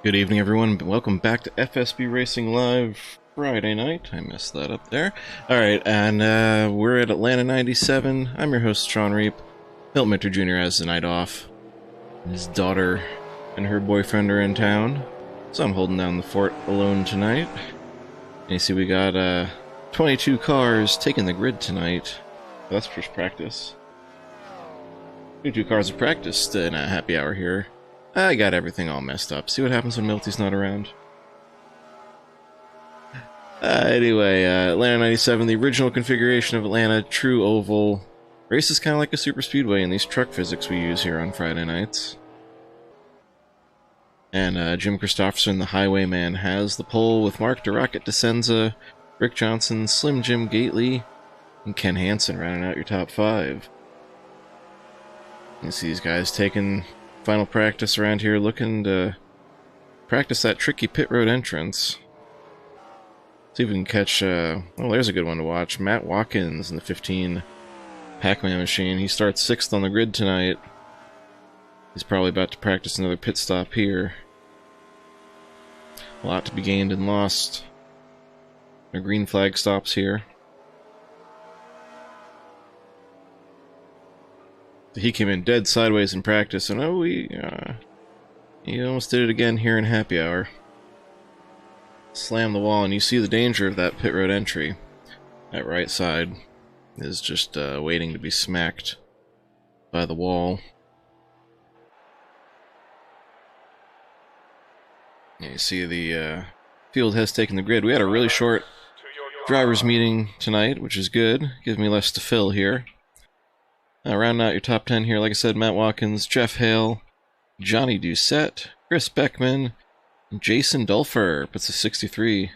Good evening, everyone. Welcome back to FSB Racing Live Friday night. I messed that up there. Alright, and we're at Atlanta 97. I'm your host, Shawn Reap. Milt Jr. has the night off. His daughter and her boyfriend are in town, so I'm holding down the fort alone tonight. And you see we got 22 cars taking the grid tonight. That's first practice. 22 cars have practiced in a happy hour here. I got everything all messed up. See what happens when Milty's not around? Anyway, Atlanta 97, the original configuration of Atlanta, true oval. Race is kind of like a super speedway in these truck physics we use here on Friday nights. And Jim Christopherson, the highwayman, has the pole with Mark DeRocket DeSenza, Rick Johnson, Slim Jim Gately, and Ken Hansen rounding out your top five. You see these guys taking final practice around here, looking to practice that tricky pit road entrance. See if we can catch, oh, there's a good one to watch. Matt Watkins in the 15 Pac-Man machine. He starts 6th on the grid tonight. He's probably about to practice another pit stop here. A lot to be gained and lost. No green flag stops here. He came in dead sideways in practice, and oh, he almost did it again here in happy hour. Slammed the wall, and you see the danger of that pit road entry. That right side is just waiting to be smacked by the wall. And you see the field has taken the grid. We had a really short drivers meeting tonight, which is good. Gives me less to fill here. Rounding out your top 10 here, like I said, Matt Watkins, Jeff Hale, Johnny Doucette, Chris Beckman, Jason Dulfer puts a 63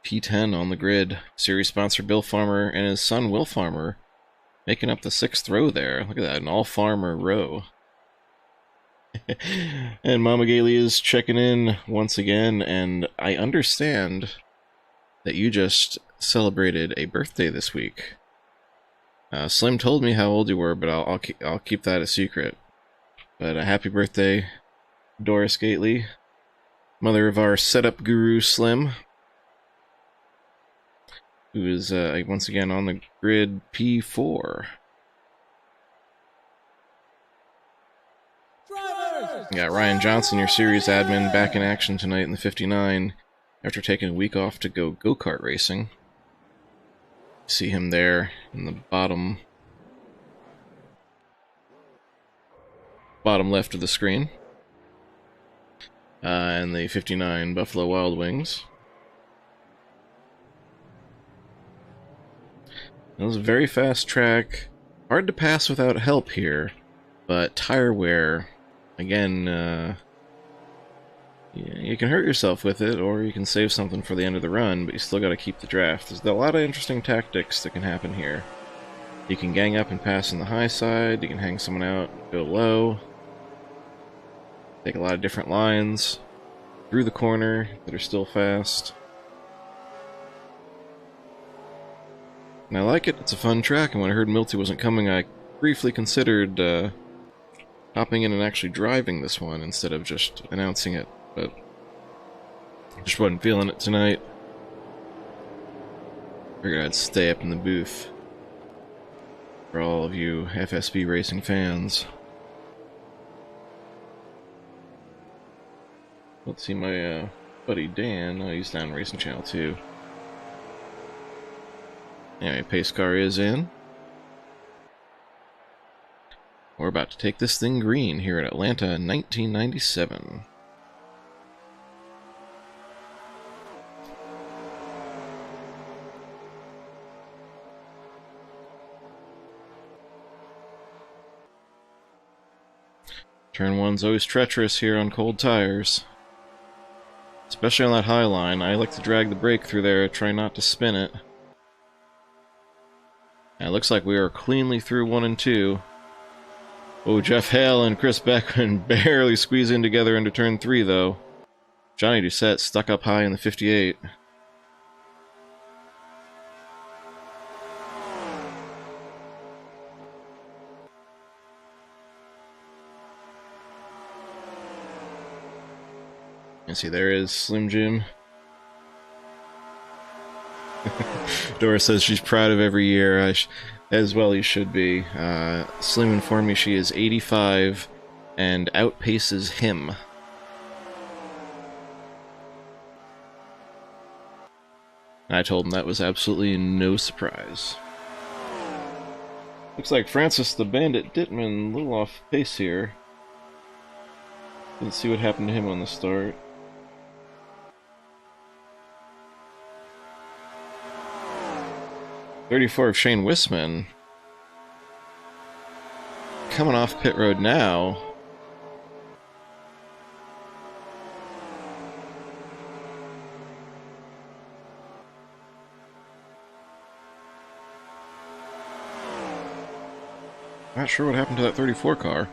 P10 on the grid. Series sponsor Bill Farmer and his son Will Farmer making up the 6th row there. Look at that, an all-farmer row. And Mama Gailey is checking in once again, and I understand that you just celebrated a birthday this week. Slim told me how old you were, but I'll keep that a secret. But happy birthday, Doris Gately, mother of our setup guru Slim, who is once again on the grid P4. You got Ryan Johnson, your series admin, back in action tonight in the 59 after taking a week off to go go-kart racing. See him there in the bottom left of the screen. And the 59 Buffalo Wild Wings. It was a very fast track. Hard to pass without help here, but tire wear, again, you can hurt yourself with it, or you can save something for the end of the run, but you still got to keep the draft. There's a lot of interesting tactics that can happen here. You can gang up and pass on the high side, you can hang someone out, go low, take a lot of different lines through the corner that are still fast. And I like it, it's a fun track, and when I heard Milty wasn't coming, I briefly considered hopping in and actually driving this one instead of just announcing it. But just wasn't feeling it tonight. Figured I'd stay up in the booth for all of you FSB racing fans. Let's see my buddy Dan. Oh, he's down Racing Channel 2. Anyway, pace car is in. We're about to take this thing green here at Atlanta 1997. Turn 1's always treacherous here on cold tires. Especially on that high line. I like to drag the brake through there, try not to spin it. And it looks like we are cleanly through 1 and 2. Oh, Jeff Hale and Chris Beckman barely squeeze in together into turn 3, though. Johnny Doucette stuck up high in the 58. me see, there is Slim Jim. Dora says she's proud of every year, as well he should be. Slim informed me she is 85 and outpaces him. I told him that was absolutely no surprise. Looks like Francis the Bandit Dittman a little off pace here. Didn't see what happened to him on the start. '34 of Shane Wisman. Coming off pit road now. Not sure what happened to that 34 car.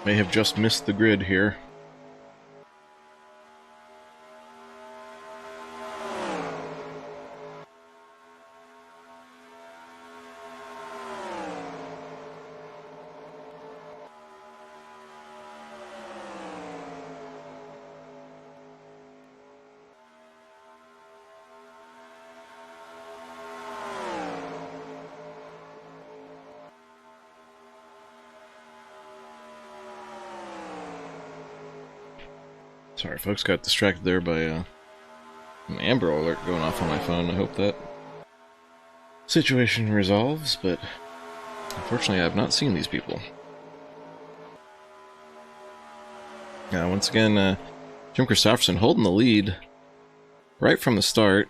May have just missed the grid here. Sorry, folks, got distracted there by an Amber Alert going off on my phone. I hope that situation resolves, but unfortunately I have not seen these people. Once again, Jim Christopherson holding the lead right from the start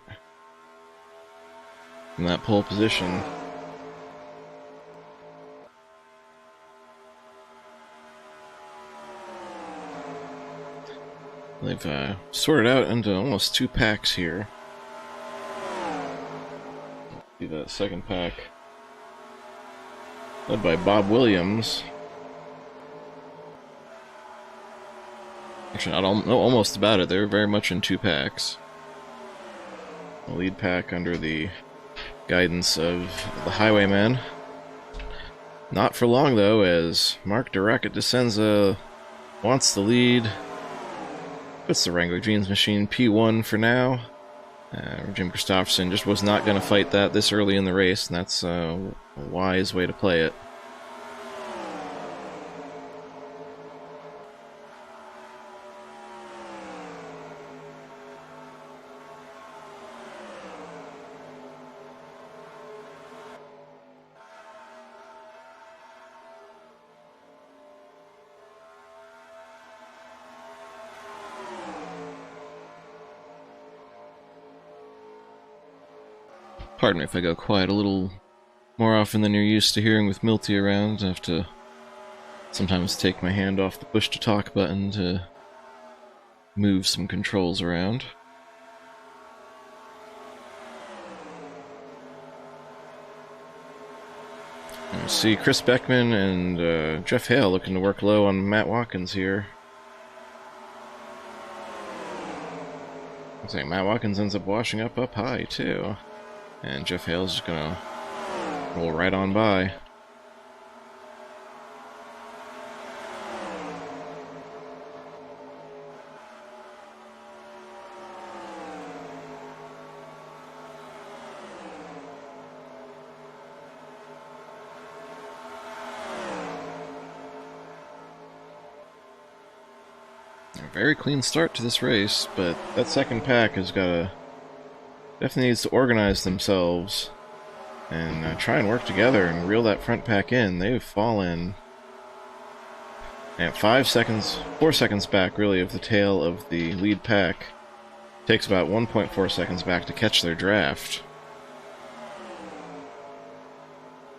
in that pole position. They've sorted out into almost 2 packs here. See that second pack, led by Bob Williams. Actually, almost about it. They're very much in 2 packs. The lead pack under the guidance of the Highwayman. Not for long, though, as Mark DeRocket DeSenza wants the lead. Puts the Wrangler Jeans machine P1 for now. Jim Christopherson just was not going to fight that this early in the race, and that's a wise way to play it. Pardon me if I go quiet a little more often than you're used to hearing with Milty around. I have to sometimes take my hand off the push-to-talk button to move some controls around. I see Chris Beckman and Jeff Hale looking to work low on Matt Watkins here. Looks like Matt Watkins ends up washing up high, too. And Jeff Hale's just gonna roll right on by. A very clean start to this race, but that second pack has got a definitely needs to organize themselves and try and work together and reel that front pack in. They've fallen at 4 seconds back, really, of the tail of the lead pack. Takes about 1.4 seconds back to catch their draft.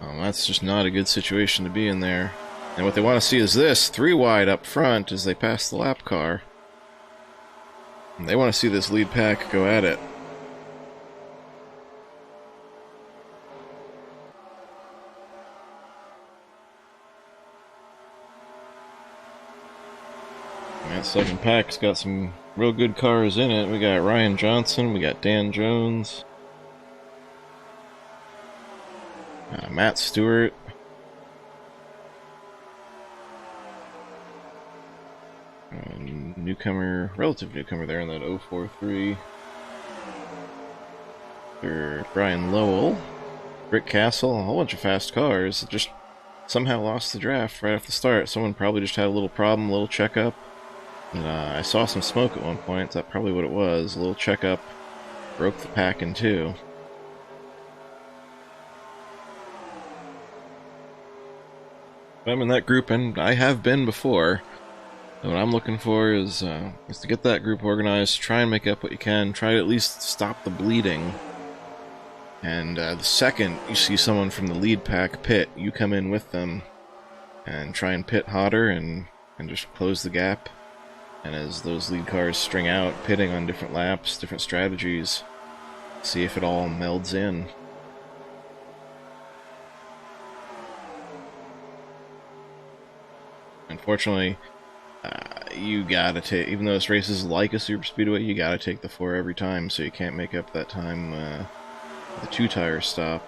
That's just not a good situation to be in there. And what they want to see is this, 3 wide up front as they pass the lap car. And they want to see this lead pack go at it. That second pack's got some real good cars in it. We got Ryan Johnson, we got Dan Jones, Matt Stewart, newcomer, relative newcomer there in that 043. For Brian Lowell. Rick Castle, a whole bunch of fast cars. Just somehow lost the draft right off the start. Someone probably just had a little problem, a little checkup. And I saw some smoke at one point. That's probably what it was. A little checkup. Broke the pack in two. I'm in that group, and I have been before. And what I'm looking for is to get that group organized, try and make up what you can, try to at least stop the bleeding. And the second you see someone from the lead pack pit, you come in with them and try and pit hotter and just close the gap. And as those lead cars string out, pitting on different laps, different strategies, see if it all melds in. Unfortunately, you gotta take, even though this race is like a super speedway, you gotta take the 4 every time, so you can't make up that time with a 2-tire stop.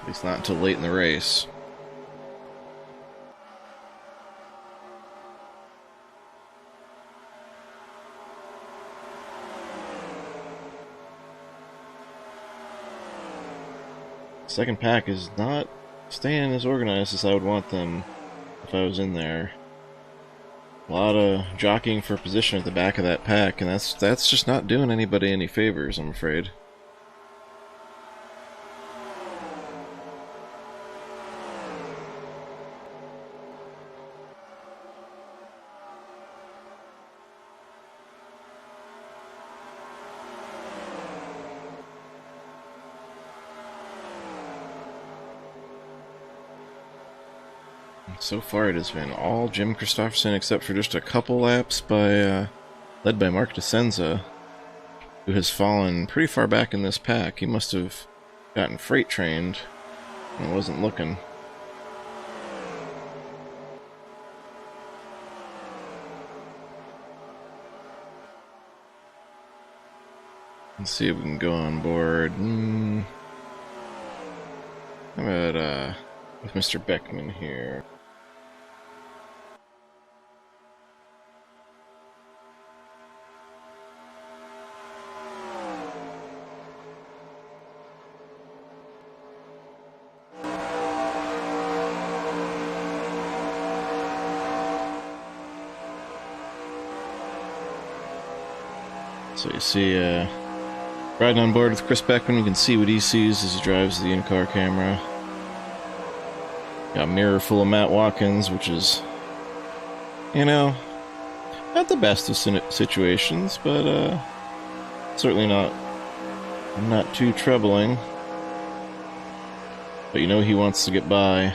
At least not until late in the race. Second pack is not staying as organized as I would want them if I was in there. A lot of jockeying for position at the back of that pack, and that's just not doing anybody any favors, I'm afraid. So far it has been all Jim Christopherson except for just a couple laps by led by Mark DeSenza, who has fallen pretty far back in this pack. He must have gotten freight trained and wasn't looking. Let's see if we can go on board. How about with Mr. Beckman here? So you see, riding on board with Chris Beckman, you can see what he sees as he drives the in-car camera. Got a mirror full of Matt Watkins, which is, you know, not the best of situations, but certainly not too troubling. But you know he wants to get by. And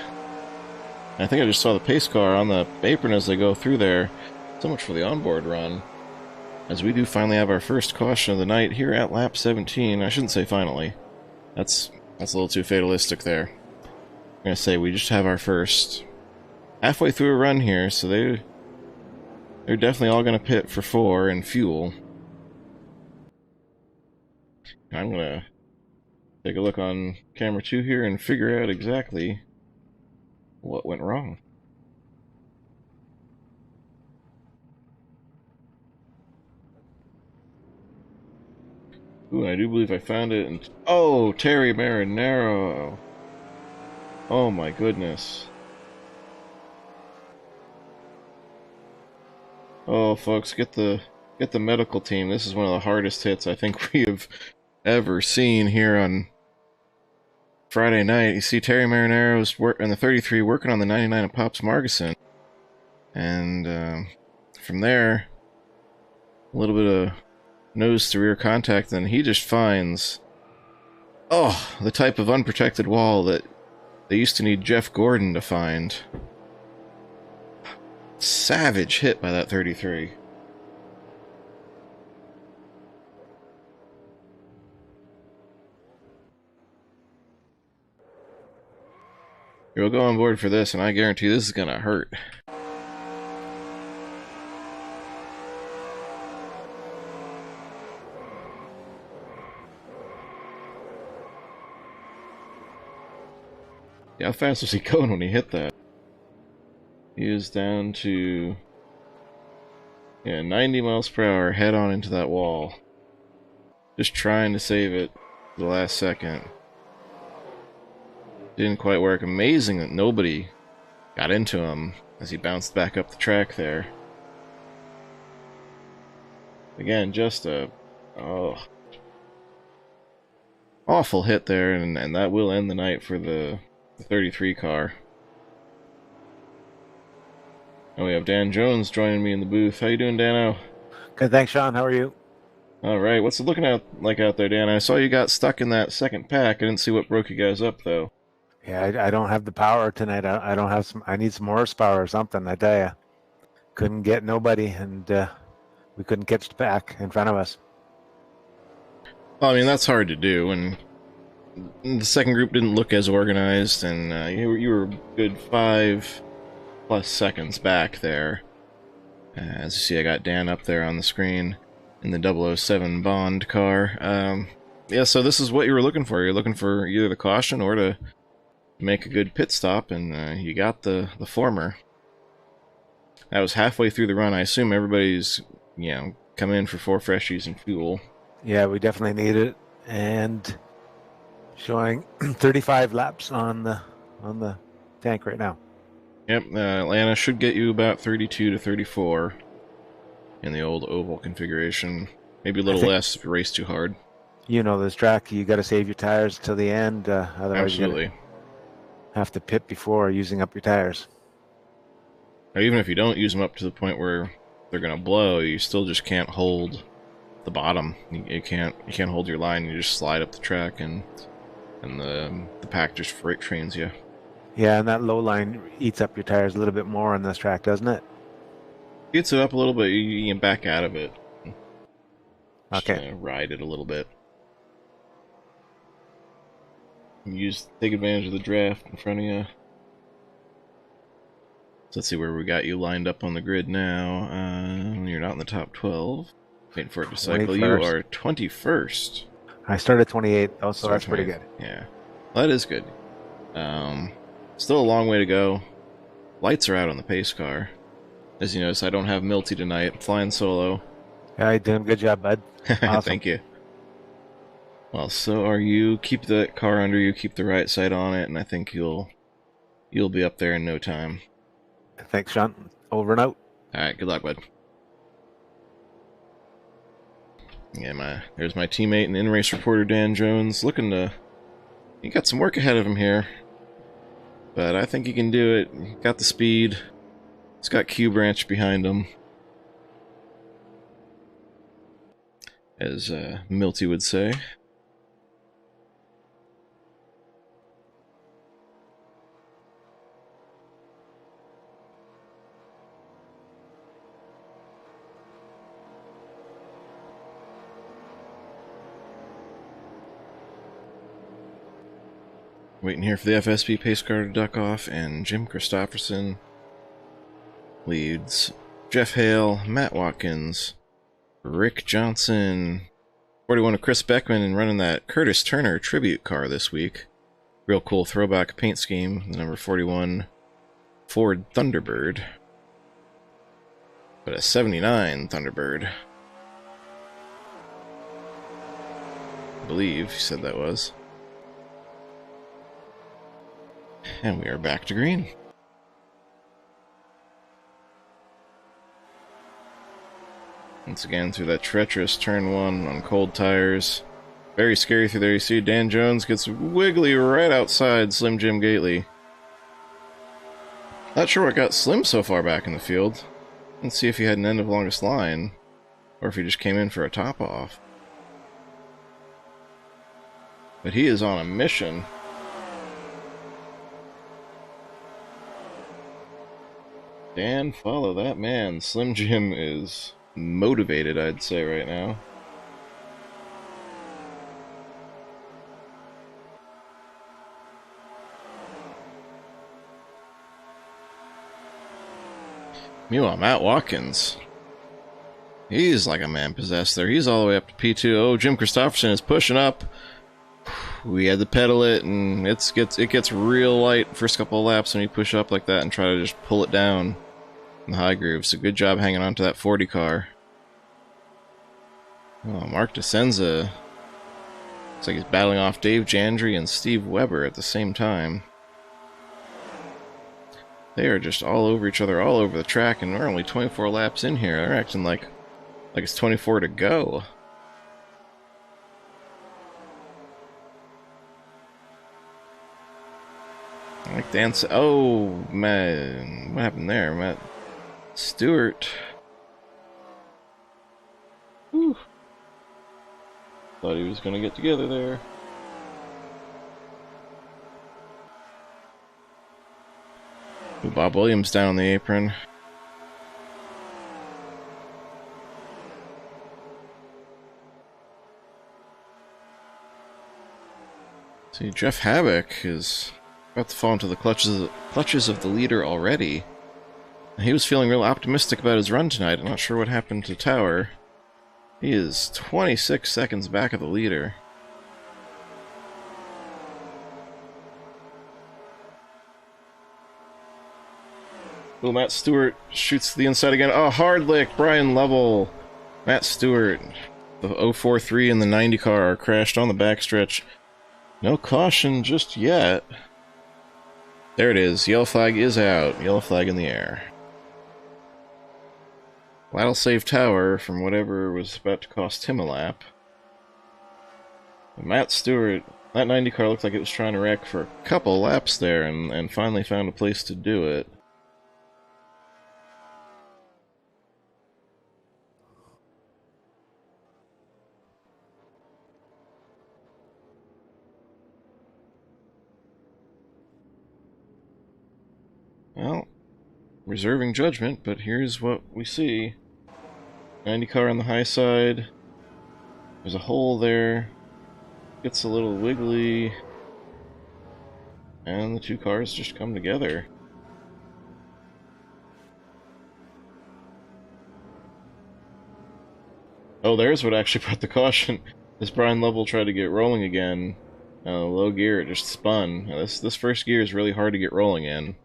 I think I just saw the pace car on the apron as they go through there. So much for the onboard run. As we do finally have our first caution of the night here at lap 17. I shouldn't say finally. That's a little too fatalistic there. I'm gonna say we just have our first. Halfway through a run here, so they're definitely all gonna pit for 4 and fuel. I'm gonna take a look on camera 2 here and figure out exactly what went wrong. Ooh, I do believe I found it. And oh, Terry Marinaro. Oh my goodness. Oh, folks, get the medical team. This is one of the hardest hits I think we have ever seen here on Friday night. You see Terry Marinaro's in the 33 working on the 99 of Pops Margison. And from there, a little bit of nose to rear contact, and he just finds, oh, the type of unprotected wall that they used to need Jeff Gordon to find. Savage hit by that 33. You'll go on board for this, and I guarantee this is gonna hurt. Yeah, how fast was he going when he hit that? He is down to Yeah, 90 miles per hour, head on into that wall. Just trying to save it the last second. Didn't quite work. Amazing that nobody got into him as he bounced back up the track there. Again, just a awful hit there, and that will end the night for the 33 car. And we have Dan Jones joining me in the booth. How you doing, Dano? Good, thanks, Shawn. How are you? All right, what's it looking like out there, Dan? I saw you got stuck in that second pack. I didn't see what broke you guys up, though. Yeah, I don't have the power tonight. I don't have some. I need some horsepower or something. I tell you, couldn't get nobody, and we couldn't catch the pack in front of us. Well, I mean, that's hard to do, and the second group didn't look as organized, and you were a good 5+ seconds back there. As you see, I got Dan up there on the screen in the 007 Bond car. Yeah, so this is what you were looking for. You're looking for either the caution or to make a good pit stop, and you got the former. That was halfway through the run. I assume everybody's, come in for 4 freshies and fuel. Yeah, we definitely need it, and showing 35 laps on the tank right now. Yep, Atlanta should get you about 32 to 34 in the old oval configuration. Maybe a little less if you race too hard. You know this track, you got to save your tires till the end, otherwise Absolutely. you have to pit before using up your tires. Or even if you don't use them up to the point where they're going to blow, you still just can't hold the bottom. You can't hold your line. You just slide up the track, and the pack just freight trains you. Yeah, and that low line eats up your tires a little bit more on this track, doesn't it? Gets it up a little bit, you can back out of it. Okay. Just, ride it a little bit. Take advantage of the draft in front of you. So let's see where we got you lined up on the grid now. You're not in the top 12. Waiting for it to cycle. 21st. You are 21st. I started 28th, though, so that's pretty good. Yeah, well, that is good. Still a long way to go. Lights are out on the pace car. As you notice, I don't have Milty tonight. I'm flying solo. Yeah, you're doing a good job, bud. Awesome. Thank you. Well, so are you. Keep the car under you, keep the right side on it, and I think you'll be up there in no time. Thanks, Shawn. Over and out. Alright, good luck, bud. Yeah, there's my teammate and in-race reporter, Dan Jones, looking to... He got some work ahead of him here. But I think he can do it. He got the speed. He's got Q Branch behind him. As Milty would say. Waiting here for the FSP pace car to duck off, and Jim Christopherson leads Jeff Hale, Matt Watkins, Rick Johnson, 41 of Chris Beckman, and running that Curtis Turner tribute car this week. Real cool throwback paint scheme, the number 41 Ford Thunderbird. But a 79 Thunderbird. I believe he said that was. And we are back to green. Once again through that treacherous turn 1 on cold tires. Very scary through there. You see Dan Jones gets wiggly right outside Slim Jim Gately. Not sure what got Slim so far back in the field. Let's see if he had an end of longest line, or if he just came in for a top off. But he is on a mission. Dan, follow that man. Slim Jim is motivated, I'd say, right now. Meanwhile, Matt Watkins, he's like a man possessed there. He's all the way up to P2. Oh, Jim Christopherson is pushing up. We had to pedal it, and it gets real light first couple of laps when you push up like that and try to just pull it down. in the high groove, so good job hanging on to that 40 car. Oh, Mark DeSenza. Looks like he's battling off Dave Jandry and Steve Weber at the same time. They are just all over each other, all over the track, and we're only 24 laps in here. They're acting like it's 24 to go. Like dance. Oh, man. What happened there? Matt Stewart. Whew. Thought he was going to get together there. Ooh, Bob Williams down on the apron. See, Jeff Havoc is about to fall into the clutches of the leader already. He was feeling real optimistic about his run tonight. I'm not sure what happened to Tower. He is 26 seconds back of the leader. Well, Matt Stewart shoots to the inside again. Oh, hard lick, Brian Lovell. Matt Stewart. The 043 and the 90 car are crashed on the backstretch. No caution just yet. There it is. Yellow flag is out. Yellow flag in the air. That'll save Tower from whatever was about to cost him a lap. But Matt Stewart, that 90 car looked like it was trying to wreck for a couple laps there and finally found a place to do it. Well, reserving judgment, but here's what we see. 90 car on the high side. There's a hole there. Gets a little wiggly. And the two cars just come together. Oh, there's what actually brought the caution. As Brian Lovell tried to get rolling again. Low gear, it just spun. This first gear is really hard to get rolling in.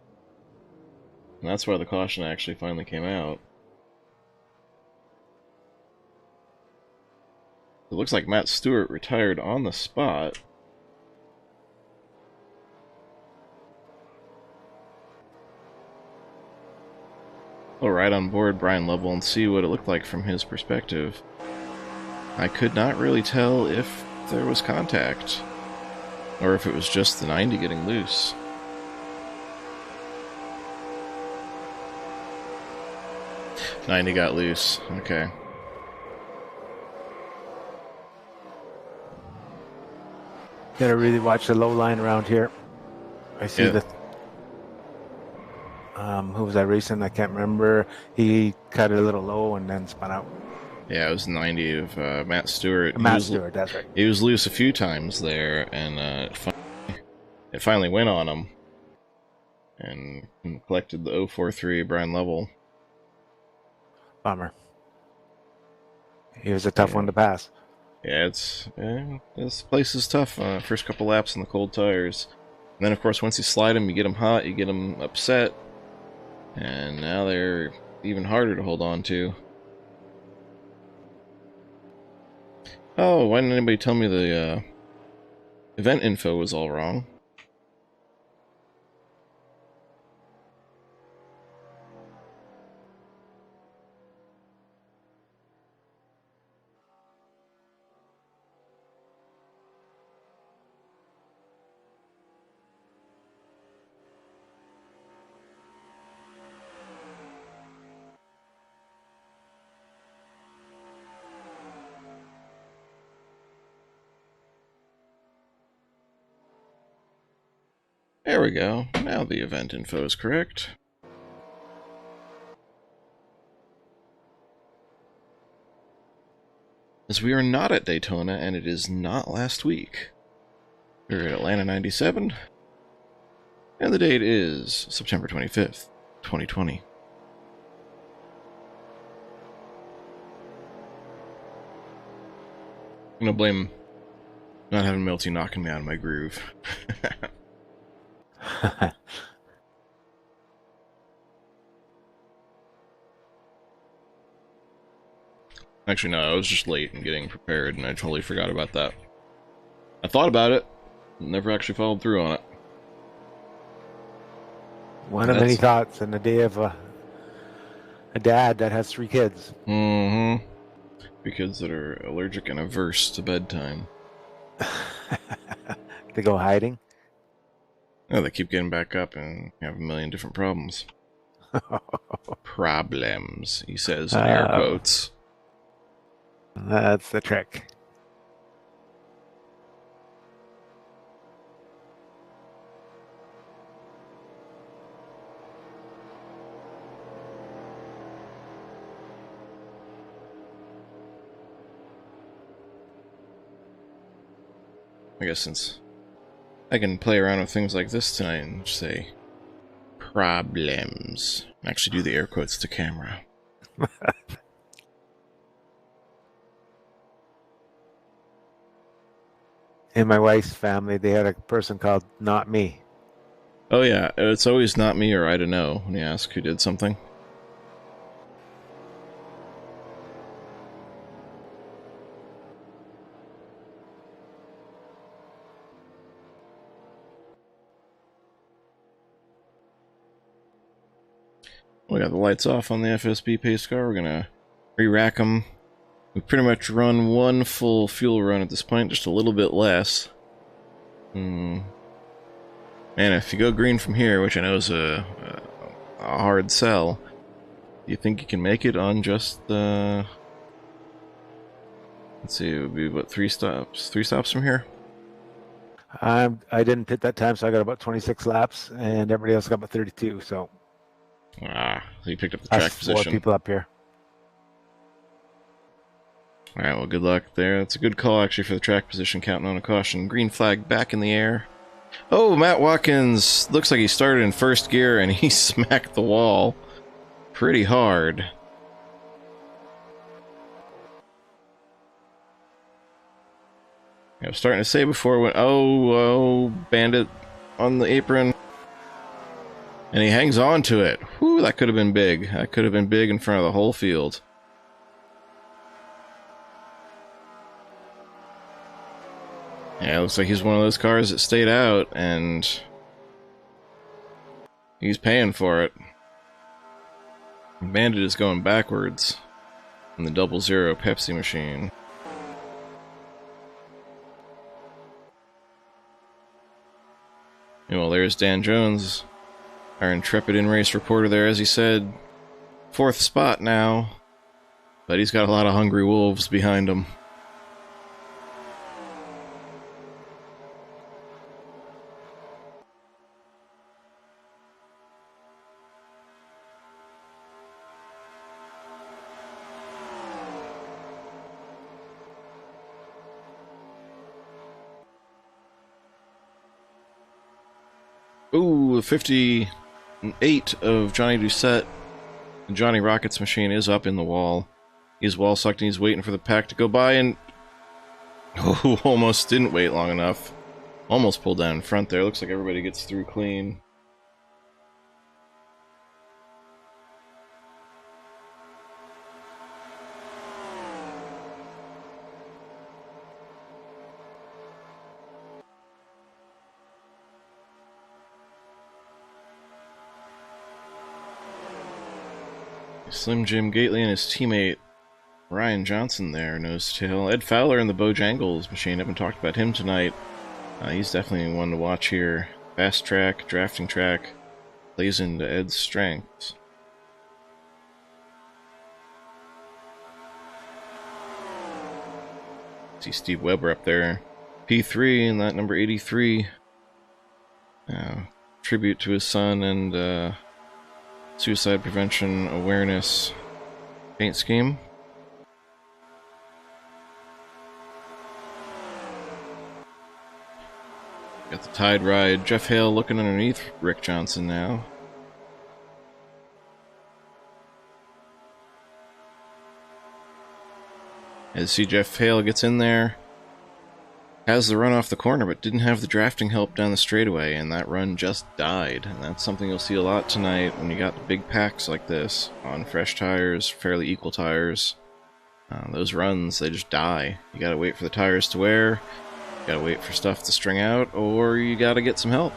And that's why the caution actually finally came out. It looks like Matt Stewart retired on the spot. We'll ride on board Brian Lovell and see what it looked like from his perspective. I could not really tell if there was contact, or if it was just the 90 getting loose. '90 got loose. Okay. Gotta really watch the low line around here. I see the. Who was that racing? I can't remember. He cut it a little low and then spun out. Yeah, it was 90 of Matt Stewart. Matt Stewart, that's right. He was loose a few times there, and it finally went on him. And collected the 043 Brian Lovell. Bummer. He was a tough one to pass. Yeah, this place is tough. First couple laps on the cold tires. And then, of course, once you slide them, you get them hot, you get them upset. And now they're even harder to hold on to. Oh, why didn't anybody tell me the event info was all wrong? There we go. Now the event info is correct. As we are not at Daytona, and it is not last week. We're at Atlanta 97. And the date is September 25th, 2020. I'm gonna blame not having Milty knocking me out of my groove. Actually, no, I was just late in getting prepared, and I totally forgot about that. I thought about it, never actually followed through on it. One of many thoughts in the day of a dad that has 3 kids. Mm-hmm. 3 kids that are allergic and averse to bedtime. They go hiding? Oh, they keep getting back up and have a million different problems. Problems, he says in air quotes. That's the trick. I guess since I can play around with things like this tonight and say problems. Actually do the air quotes to camera. In my wife's family, they had a person called Not Me. Oh yeah, it's always not me or I don't know when you ask who did something. We got the lights off on the FSB pace car. We're gonna re-rack them. We pretty much run one full fuel run at this point, just a little bit less. Man, if you go green from here, which I know is a hard sell, do you think you can make it on just the... Let's see, it would be about 3 stops. 3 stops from here? I didn't pit that time, so I got about 26 laps, and everybody else got about 32, so... So you picked up the track position. 4 people up here. Alright, well, good luck there. That's a good call, actually, for the track position, counting on a caution. Green flag back in the air. Oh, Matt Watkins looks like he started in first gear, and he smacked the wall pretty hard. I was starting to say before when... Oh, Bandit on the apron. And he hangs on to it. Whew, that could have been big. That could have been big in front of the whole field. Yeah, it looks like he's one of those cars that stayed out, and he's paying for it. Bandit is going backwards in the 00 Pepsi machine. And well, there's Dan Jones, our intrepid in-race reporter there, as he said. 4th spot now, but he's got a lot of hungry wolves behind him. Ooh, 58 of Johnny Doucette. Johnny Rocket's machine is up in the wall. He's wall sucked and he's waiting for the pack to go by, and oh, almost didn't wait long enough. Almost pulled down in front there. Looks like everybody gets through clean. Slim Jim Gately and his teammate Ryan Johnson there, nose to tail. Ed Fowler in the Bojangles machine. Haven't talked about him tonight. He's definitely one to watch here. Fast track, drafting track, plays into Ed's strengths. See Steve Weber up there. P3 and that number 83. Tribute to his son and suicide prevention awareness paint scheme. Got the Tide Ride. Jeff Hale looking underneath Rick Johnson now. As see Jeff Hale gets in there. Has the run off the corner, but didn't have the drafting help down the straightaway, and that run just died. And that's something you'll see a lot tonight when you got big packs like this on fresh tires, fairly equal tires. Those runs, they just die. You gotta wait for the tires to wear, you gotta wait for stuff to string out, or you gotta get some help.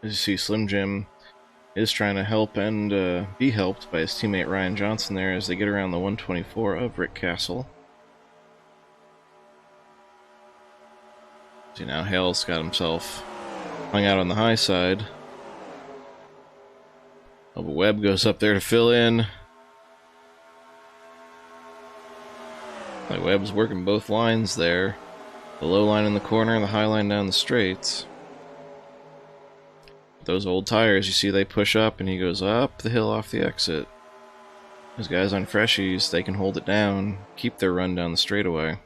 As you see, Slim Jim is trying to help and be helped by his teammate Ryan Johnson there as they get around the 124 of Rick Castle. See, now Hale's got himself hung out on the high side. Oh, but Webb goes up there to fill in. Like Webb's working both lines there. The low line in the corner and the high line down the straights. Those old tires, you see they push up and he goes up the hill off the exit. Those guys on freshies, they can hold it down, keep their run down the straightaway.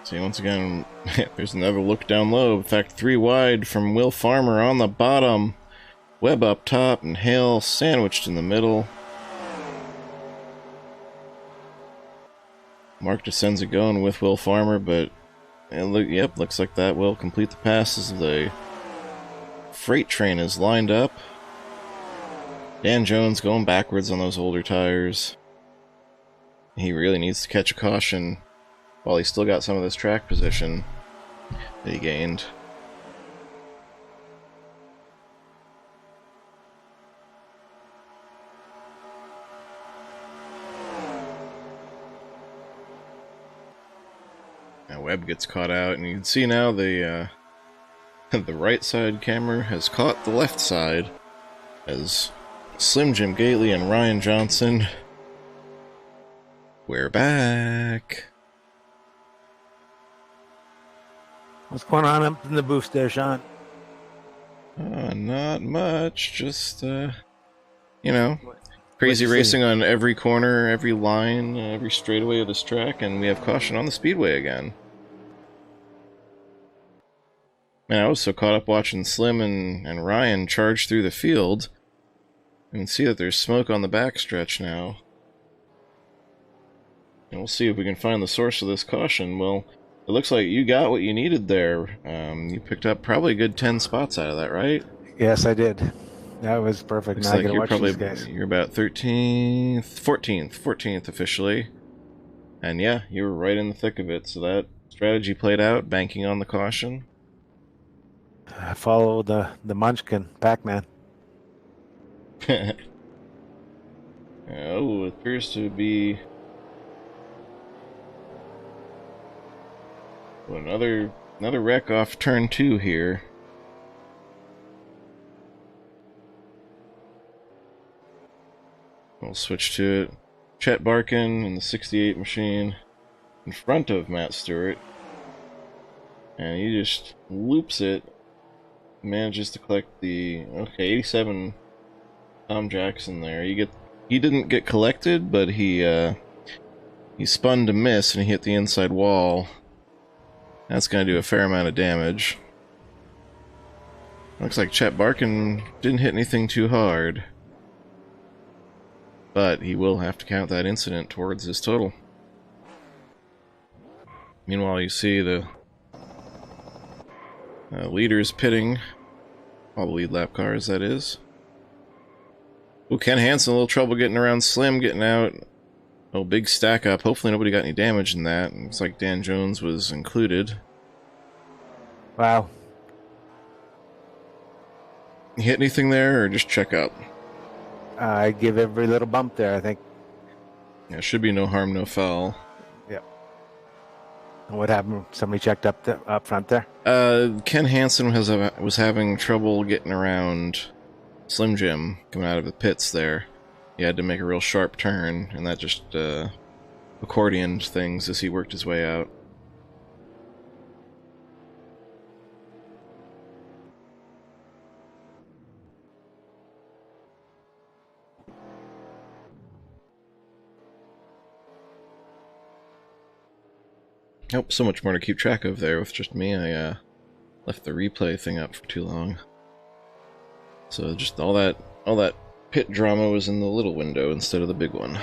See, once again, there's another look down low. In fact, 3 wide from Will Farmer on the bottom. Webb up top and Hale sandwiched in the middle. Mark just sends it going with Will Farmer, but looks like that will complete the pass as the freight train is lined up. Dan Jones going backwards on those older tires. He really needs to catch a caution while he's still got some of this track position that he gained. Now Webb gets caught out, and you can see now the the right side camera has caught the left side as Slim Jim Gately and Ryan Johnson. We're back. What's going on up in the booth there, Shawn? Not much. Just, you know, crazy racing on every corner, every line, every straightaway of this track, and we have caution on the speedway again. Man, I was so caught up watching Slim and Ryan charge through the field. You can see that there's smoke on the backstretch now. And we'll see if we can find the source of this caution. Well, it looks like you got what you needed there. You picked up probably a good 10 spots out of that, right? Yes, I did. That was perfect. Looks now like I you're watch probably these guys. you're about 14th officially. And yeah, you were right in the thick of it. So that strategy played out, banking on the caution. I followed the Munchkin, Pac-Man. Oh, it appears to be another wreck off turn 2 here. We'll switch to it. Chet Barkin in the 68 machine in front of Matt Stewart. And he just loops it. Manages to collect the 87 Tom Jackson there. He didn't get collected, but he spun to miss and he hit the inside wall. That's going to do a fair amount of damage. Looks like Chet Barkin didn't hit anything too hard. But he will have to count that incident towards his total. Meanwhile, you see the leaders pitting. All the lead lap cars, that is. Oh, Ken Hansen, a little trouble getting around Slim, getting out. Oh, big stack up. Hopefully nobody got any damage in that. Looks like Dan Jones was included. Wow. You hit anything there, or just check up? I give every little bump there, I think. Yeah, should be no harm, no foul. Yep. And what happened? Somebody checked up front there? Ken Hansen was having trouble getting around Slim Jim coming out of the pits there. He had to make a real sharp turn, and that just accordioned things as he worked his way out. Oh, so much more to keep track of there with just me. I left the replay thing up for too long. So just all that pit drama was in the little window instead of the big one.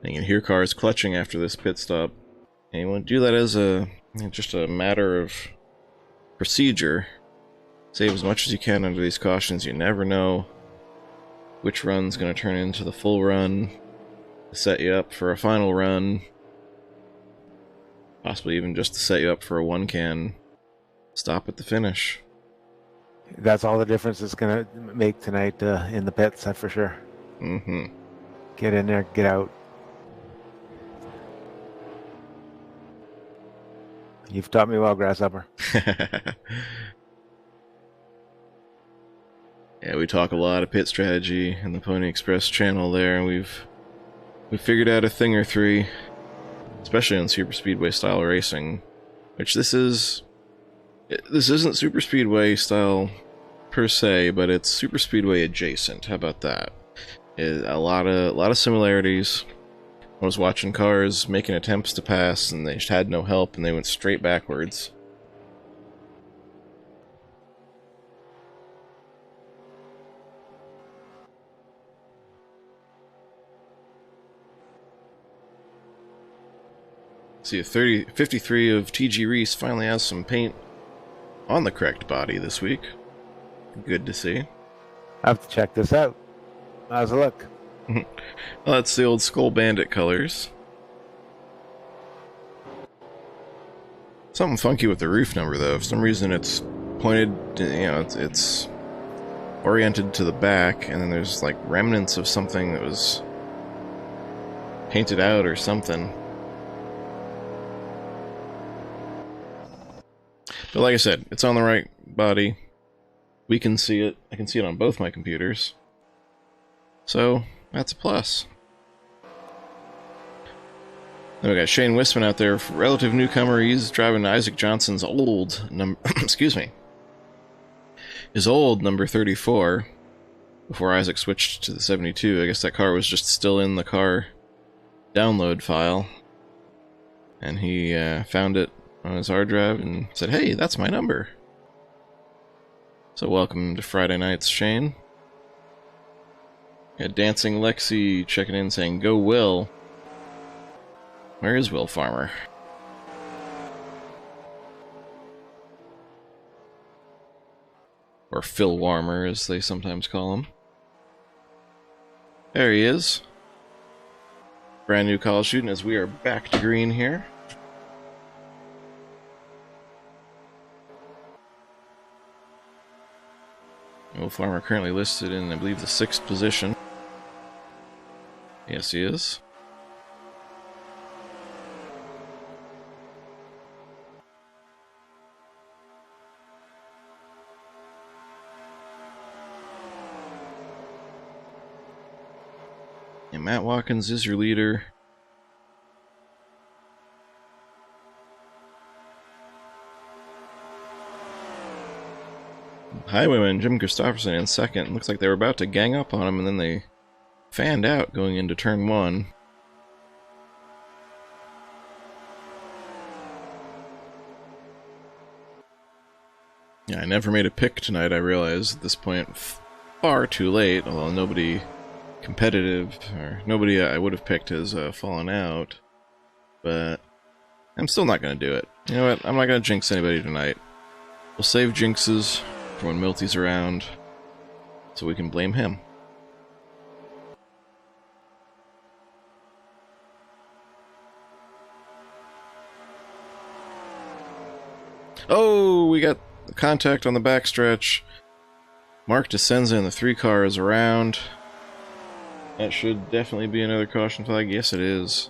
And you can hear cars clutching after this pit stop. And you want to do that as just a matter of procedure. Save as much as you can under these cautions. You never know which run's going to turn into the full run, to set you up for a final run, possibly even just to set you up for a one-can stop at the finish. That's all the difference it's going to make tonight in the pits, that's for sure. Mm-hmm. Get in there, get out. You've taught me well, Grasshopper. Yeah, we talk a lot of pit strategy in the Pony Express channel there, and we've figured out a thing or three, especially on super speedway style racing, which this isn't super speedway style per se, but it's super speedway adjacent. How about that? A lot of similarities. I was watching cars making attempts to pass, and they just had no help, and they went straight backwards. See, 53 of TG Reese finally has some paint on the correct body this week. Good to see. I have to check this out. How's it look? Well, that's the old Skull Bandit colors. Something funky with the roof number, though. For some reason, it's pointed, it's oriented to the back, and then there's like remnants of something that was painted out or something. But like I said, it's on the right body. We can see it. I can see it on both my computers. So, that's a plus. Then we got Shane Wisman out there, relative newcomer. He's driving Isaac Johnson's old number, excuse me, his old number 34, before Isaac switched to the 72. I guess that car was just still in the car download file, and he found it on his hard drive and said, "Hey, that's my number." So welcome to Friday nights, Shane. Got Dancing Lexi checking in saying, "Go Will." Where is Will Farmer? Or Phil Warmer, as they sometimes call him. There he is. Brand new call shooting as we are back to green here. Will Farmer currently listed in, I believe, the 6th position. Yes, he is. And Matt Watkins is your leader. Highwayman Jim Christopherson in 2nd. Looks like they were about to gang up on him, and then they fanned out going into turn 1. Yeah, I never made a pick tonight, I realize at this point. Far too late, although nobody competitive, or nobody I would have picked has fallen out. But I'm still not going to do it. You know what? I'm not going to jinx anybody tonight. We'll save jinxes for when Milty's around, so we can blame him. Oh, we got contact on the backstretch. Mark Descenza and the 3 cars around. That should definitely be another caution flag. Yes, it is.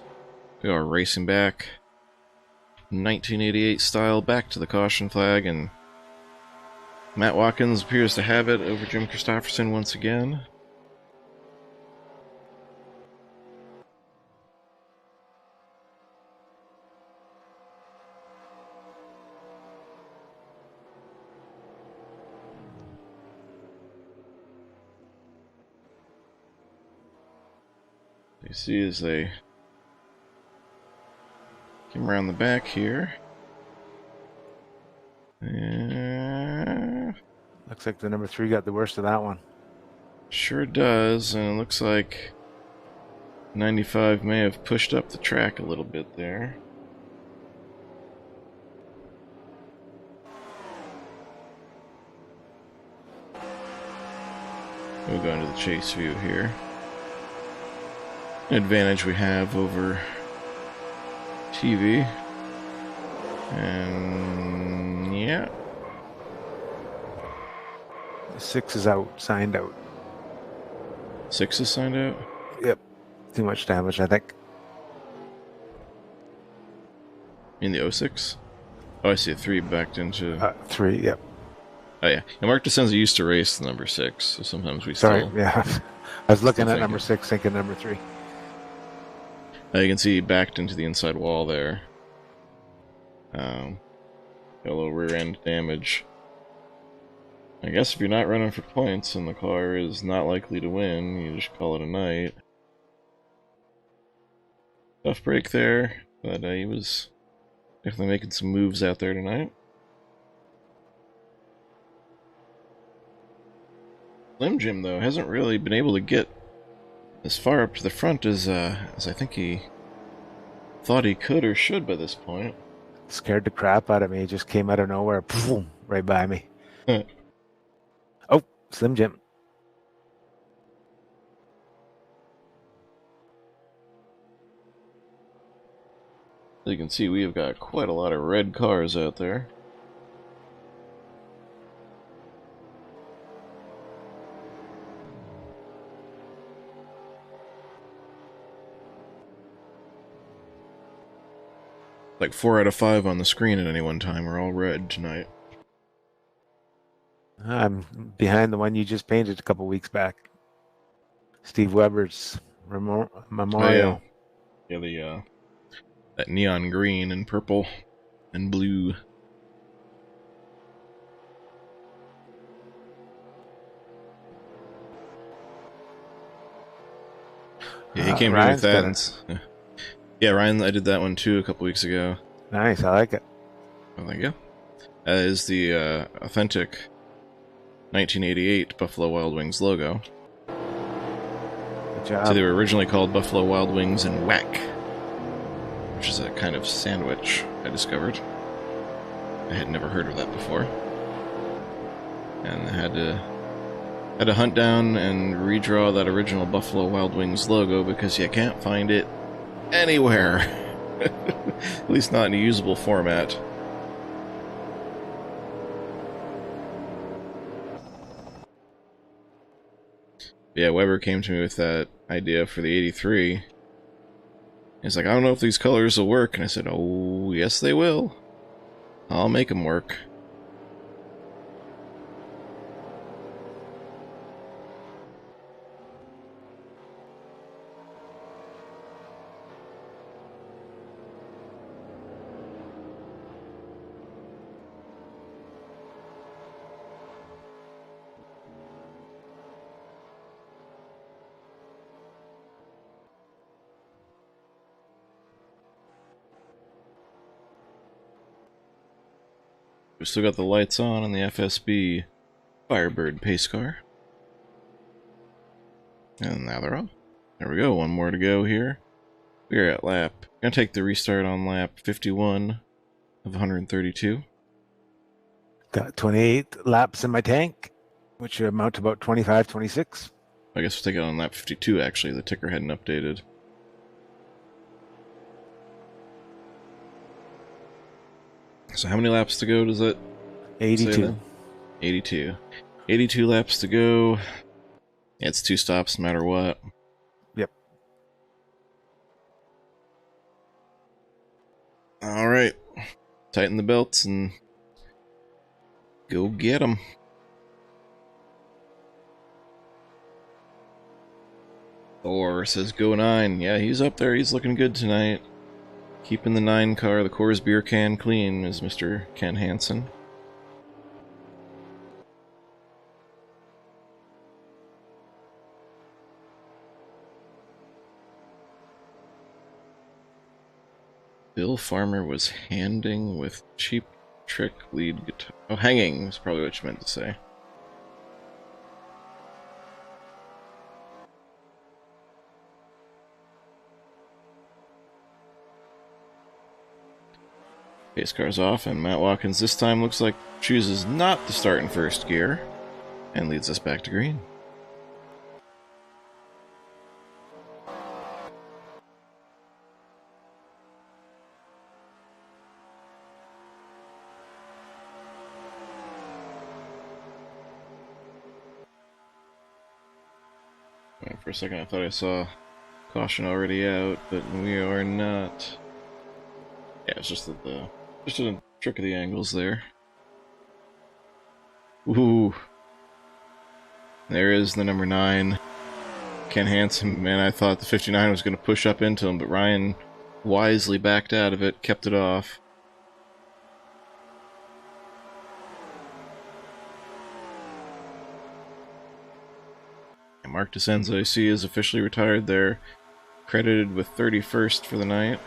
We are racing back, 1988 style, back to the caution flag, and Matt Watkins appears to have it over Jim Christopherson once again. You see as they Come around the back here. Yeah. Looks like the number 3 got the worst of that one. Sure does, and it looks like 95 may have pushed up the track a little bit there. We'll go into the chase view here. An advantage we have over TV. And yeah. 6 is out, signed out. 6 is signed out? Yep. Too much damage, I think. In the 06? Oh, I see a 3 backed into... 3, yep. Oh, yeah. And Mark DeSenza used to race the number 6, so sometimes we Sorry, still... yeah. I was looking at thinking. number 6, thinking number 3. You can see he backed into the inside wall there. Got a little rear end damage. I guess if you're not running for points and the car is not likely to win, you just call it a night. Tough break there, but he was definitely making some moves out there tonight. Slim Jim, though, hasn't really been able to get as far up to the front as I think he thought he could or should by this point. Scared the crap out of me. He just came out of nowhere, boom, right by me. Oh, Slim Jim. As you can see, we have got quite a lot of red cars out there. Like 4 out of 5 on the screen at any one time are all red tonight. I'm behind the one you just painted a couple weeks back. Steve Weber's memorial. Yeah, the that neon green and purple and blue. Yeah, he came in with that. Yeah, Ryan, I did that one too a couple weeks ago. Nice, I like it. Oh, thank you. That is the authentic 1988 Buffalo Wild Wings logo. Good job. So they were originally called Buffalo Wild Wings and Whack, which is a kind of sandwich I discovered. I had never heard of that before. And I had to hunt down and redraw that original Buffalo Wild Wings logo because you can't find it anywhere. At least not in a usable format. Yeah, Weber came to me with that idea for the 83. He's like, I don't know if these colors will work. And I said, oh, yes they will. I'll make them work. We've still got the lights on the FSB Firebird pace car. And now they're on. There we go, one more to go here. We're at lap. Gonna take the restart on lap 51 of 132. Got 28 laps in my tank, which amount to about 25, 26. I guess we'll take it on lap 52 actually, the ticker hadn't updated. So how many laps to go does it 82. 82. 82 laps to go. Yeah, it's 2 stops no matter what. Yep. Alright. Tighten the belts and go get them. Thor says go 9. Yeah, he's up there. He's looking good tonight. Keeping the 9 car, the Coors beer can clean, is Mr. Ken Hansen. Bill Farmer was handing with Cheap Trick lead guitar. Oh, hanging is probably what you meant to say. Pace car's off, and Matt Watkins this time looks like chooses not to start in first gear and leads us back to green. For a second I thought I saw caution already out, but we are not. Yeah, it's just that just a trick of the angles there. Ooh. There is the number 9. Ken Hansen, man, I thought the 59 was going to push up into him, but Ryan wisely backed out of it, kept it off. And Mark DeSenza, I see, is officially retired there, credited with 31st for the night.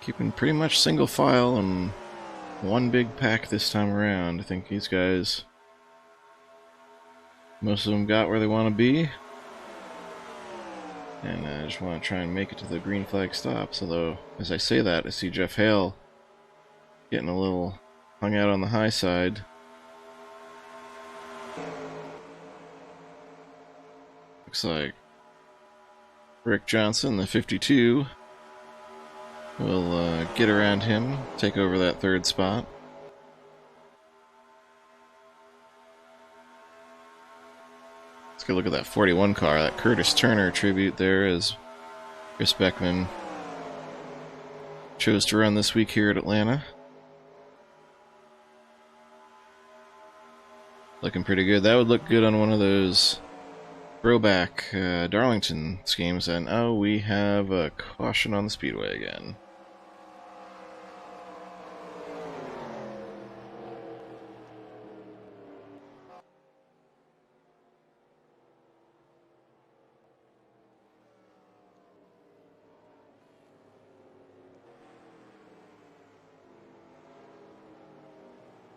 Keeping pretty much single file and one big pack this time around. I think these guys, most of them got where they want to be. And I just want to try and make it to the green flag stops. Although, as I say that, I see Jeff Hale getting a little hung out on the high side. Looks like Rick Johnson, the 52, will get around him, take over that third spot. Let's go look at that 41 car, that Curtis Turner tribute there, as Chris Beckman chose to run this week here at Atlanta. Looking pretty good. That would look good on one of those throwback Darlington schemes. And oh, we have a caution on the speedway again.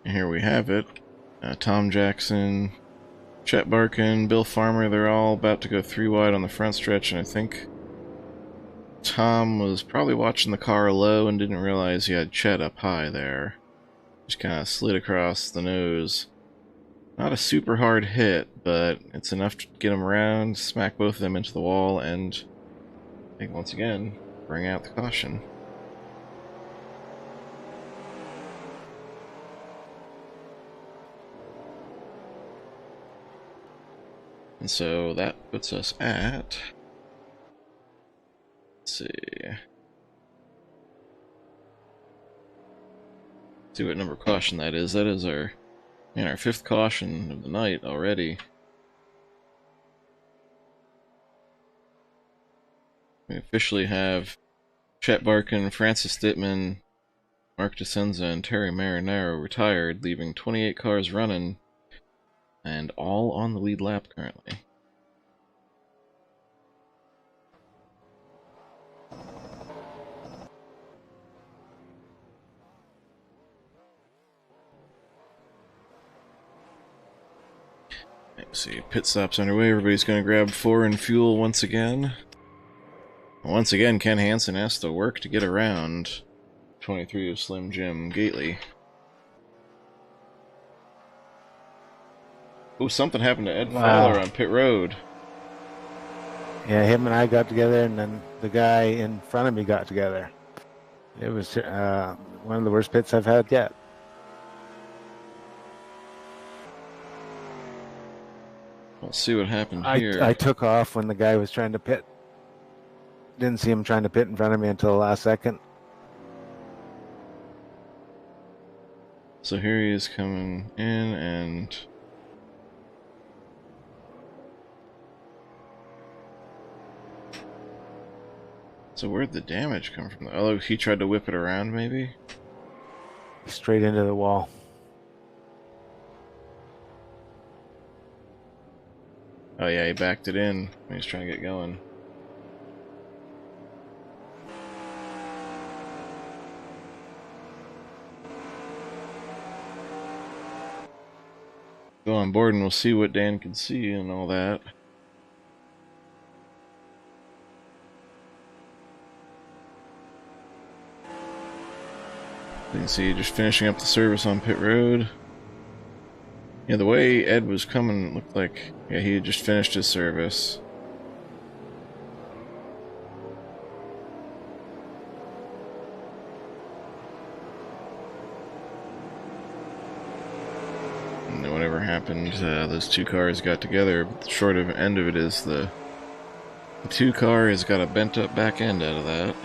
And here we have it. Tom Jackson, Chet Barkin, Bill Farmer, they're all about to go 3 wide on the front stretch, and I think Tom was probably watching the car low and didn't realize he had Chet up high there. Just kind of slid across the nose. Not a super hard hit, but it's enough to get him around, smack both of them into the wall, and I think once again, bring out the caution. And so that puts us at, let's see what number caution that is. That is our 5th caution of the night already. We officially have Chet Barkin, Francis Dittman, Mark DeSenza, and Terry Marinaro retired, leaving 28 cars running, and all on the lead lap currently. Let's see, pit stops underway. Everybody's going to grab 4 and fuel once again. Once again, Ken Hansen has to work to get around 23 of Slim Jim Gately. Oh, something happened to Ed Fowler on pit road. Yeah, him and I got together, and then the guy in front of me got together. It was one of the worst pits I've had yet. Let's see what happened here. I took off when the guy was trying to pit. Didn't see him trying to pit in front of me until the last second. So here he is coming in, and So where'd the damage come from? Oh, he tried to whip it around, maybe? Straight into the wall. Oh yeah, he backed it in when he's trying to get going. Go on board and we'll see what Dan can see and all that. You can see just finishing up the service on pit road. Yeah, the way Ed was coming, it looked like, yeah, he had just finished his service. And then whatever happened, those two cars got together. But the short end of it is the two car has got a bent up back end out of that.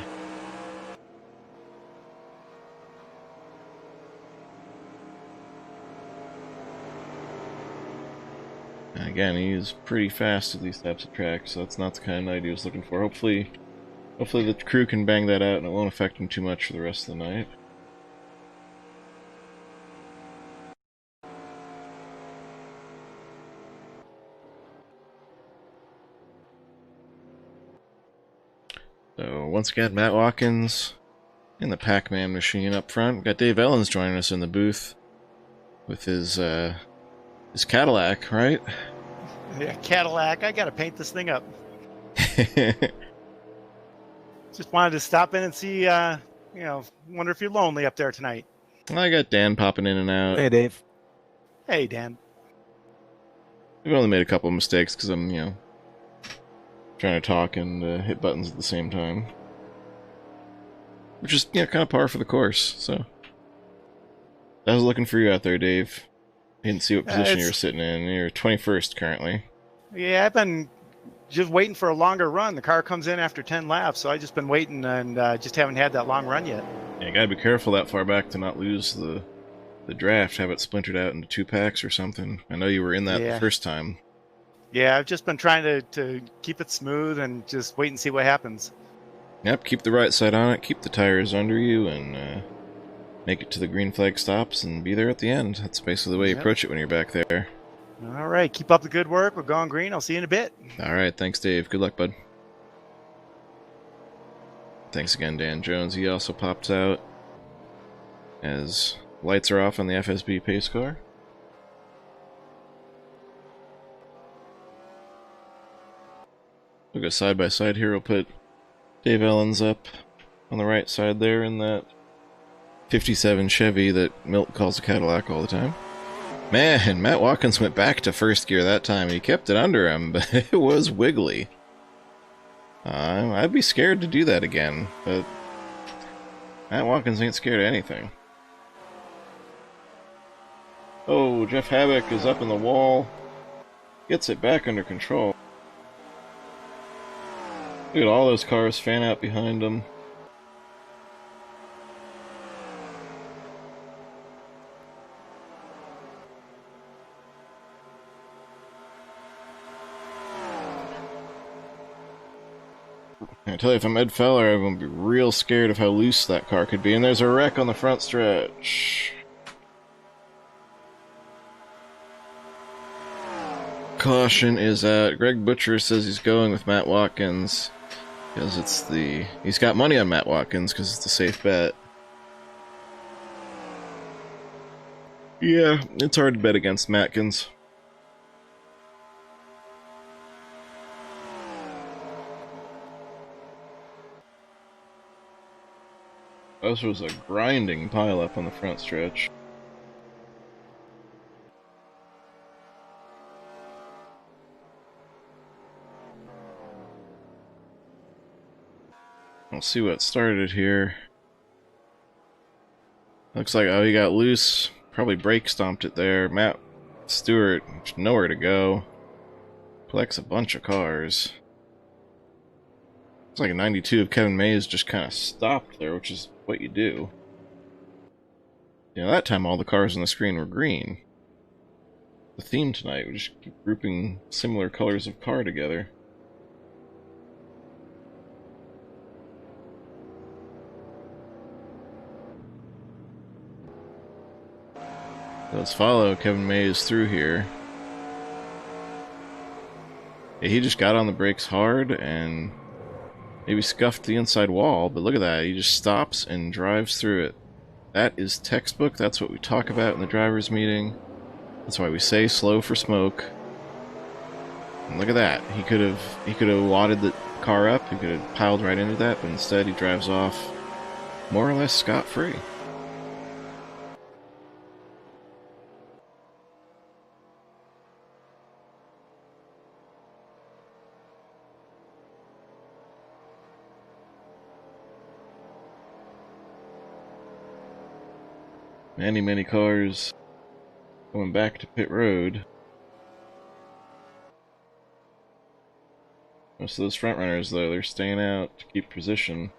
And again, he's pretty fast at these types of tracks, so that's not the kind of night he was looking for. Hopefully the crew can bang that out and it won't affect him too much for the rest of the night. So once again, Matt Watkins in the Pac-Man machine up front. We've got Dave Ellens joining us in the booth with his Cadillac, right? Yeah, Cadillac. I gotta paint this thing up. Just wanted to stop in and see. Wonder if you're lonely up there tonight. I got Dan popping in and out. Hey, Dave. Hey, Dan. We've only made a couple of mistakes because I'm, trying to talk and hit buttons at the same time. Which is, kind of par for the course, so. I was looking for you out there, Dave. I didn't see what position you were sitting in. You're 21st currently. Yeah, I've been just waiting for a longer run. The car comes in after 10 laps, so I've just been waiting and just haven't had that long run yet. Yeah, you gotta be careful that far back to not lose the draft, have it splintered out into 2 packs or something. I know you were in that the first time. Yeah, I've just been trying to keep it smooth and just wait and see what happens. Yep, keep the right side on it, keep the tires under you, and make it to the green flag stops and be there at the end. That's basically the way you approach it when you're back there. All right, keep up the good work. We're going green. I'll see you in a bit. All right, thanks, Dave. Good luck, bud. Thanks again, Dan Jones. He also pops out as lights are off on the FSB pace car. We'll go side by side here. We'll put Dave Ellens up on the right side there in that 57 Chevy that Milt calls a Cadillac all the time. Man, Matt Watkins went back to first gear that time. He kept it under him, but it was wiggly. I'd be scared to do that again, but Matt Watkins ain't scared of anything. Oh, Jeff Havoc is up in the wall. Gets it back under control. Look at all those cars fan out behind him. I tell you, if I'm Ed Feller, I'm going to be real scared of how loose that car could be. And there's a wreck on the front stretch. Caution is out. Greg Butcher says he's going with Matt Watkins because he's got money on Matt Watkins because it's a safe bet. Yeah, it's hard to bet against Matkins. This was a grinding pileup on the front stretch. We'll see what started here. Looks like, oh, he got loose. Probably brake stomped it there. Matt Stewart, nowhere to go. Collects a bunch of cars. Looks like a 92 of Kevin Mays just kind of stopped there, which is what you do. That time all the cars on the screen were green. The theme tonight, we just keep grouping similar colors of car together. Let's follow Kevin Mays through here. Yeah, he just got on the brakes hard and maybe scuffed the inside wall, but look at that. He just stops and drives through it. That is textbook. That's what we talk about in the driver's meeting. That's why we say slow for smoke. And look at that. He could have wadded the car up. He could have piled right into that, but instead he drives off more or less scot-free. Many cars going back to pit road. Most of those front runners, though, they're staying out to keep position.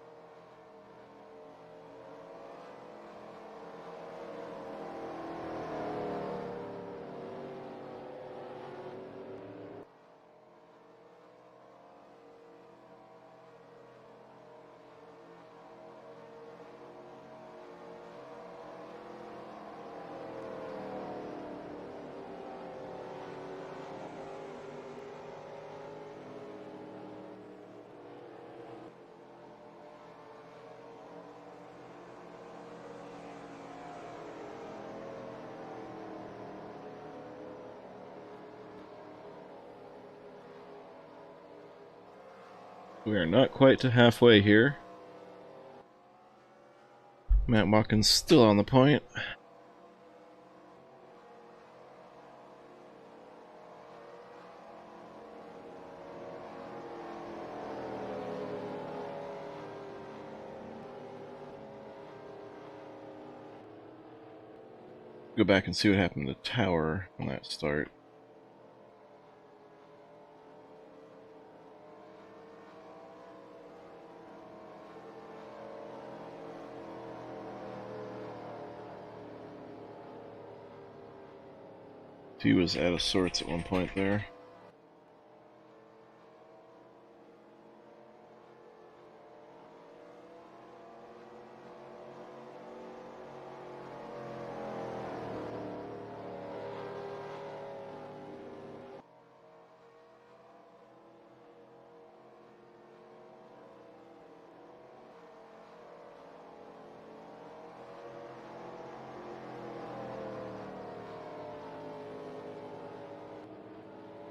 We are not quite to halfway here. Matt Watkins still on the point. Go back and see what happened to the tower on that start. He was out of sorts at one point there.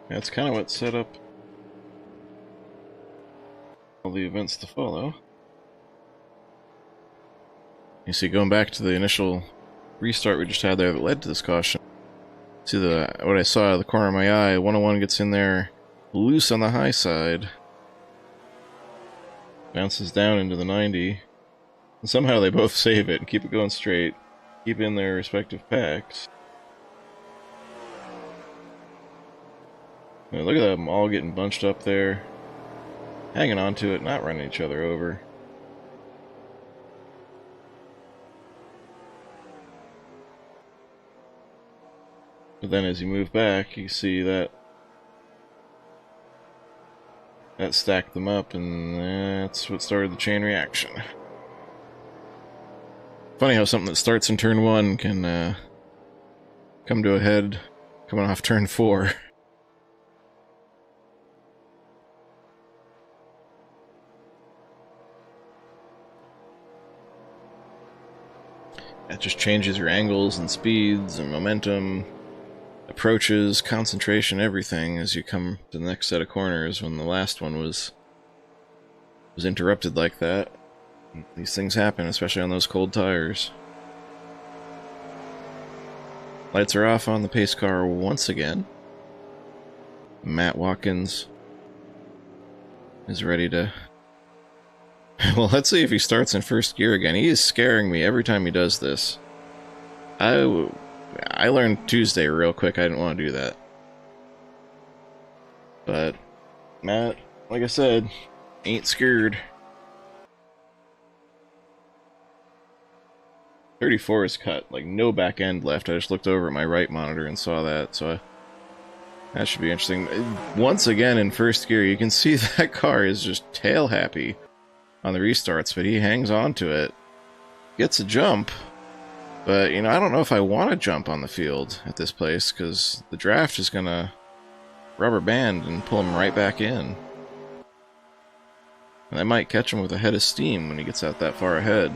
That's kind of what set up all the events to follow. You see, going back to the initial restart we just had there that led to this caution. See what I saw out of the corner of my eye, 101 gets in there loose on the high side. Bounces down into the 90. And somehow they both save it and keep it going straight. Keep in their respective packs. Now look at them all getting bunched up there. Hanging on to it, not running each other over. But then as you move back, you see that stacked them up, and that's what started the chain reaction. Funny how something that starts in turn 1 can come to a head coming off turn 4. That just changes your angles and speeds and momentum, approaches, concentration, everything as you come to the next set of corners when the last one was interrupted like that. These things happen, especially on those cold tires. Lights are off on the pace car once again. Matt Watkins is ready to... Well, let's see if he starts in first gear again. He is scaring me every time he does this. I learned Tuesday real quick. I didn't want to do that. But Matt, like I said, ain't scared. 34 is cut. Like, no back end left. I just looked over at my right monitor and saw that. So that should be interesting. Once again, in first gear, you can see that car is just tail happy on the restarts, but he hangs on to it, gets a jump, But, you know, I don't know if I want to jump on the field at this place, because the draft is going to rubber band and pull him right back in. And I might catch him with a head of steam when he gets out that far ahead.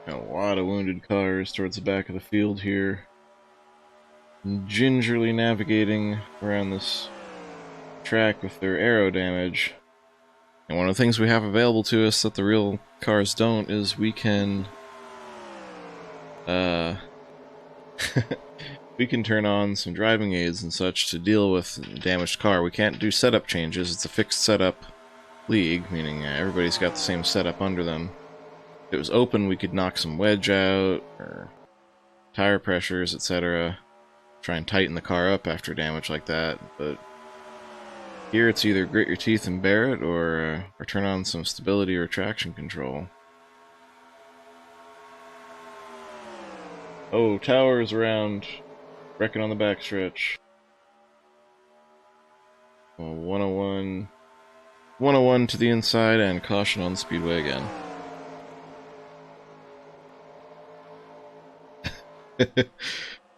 Got a lot of wounded cars towards the back of the field here. Gingerly navigating around this track with their aero damage. And one of the things we have available to us that the real cars don't is we can we can turn on some driving aids and such to deal with a damaged car. We can't do setup changes. It's a fixed setup league, meaning everybody's got the same setup under them. If it was open, we could knock some wedge out, or tire pressures, etc. Try and tighten the car up after damage like that, but here it's either grit your teeth and bear it, or turn on some stability or traction control. Oh, towers around, wrecking on the backstretch. Oh, 101 to the inside, and caution on the speedway again.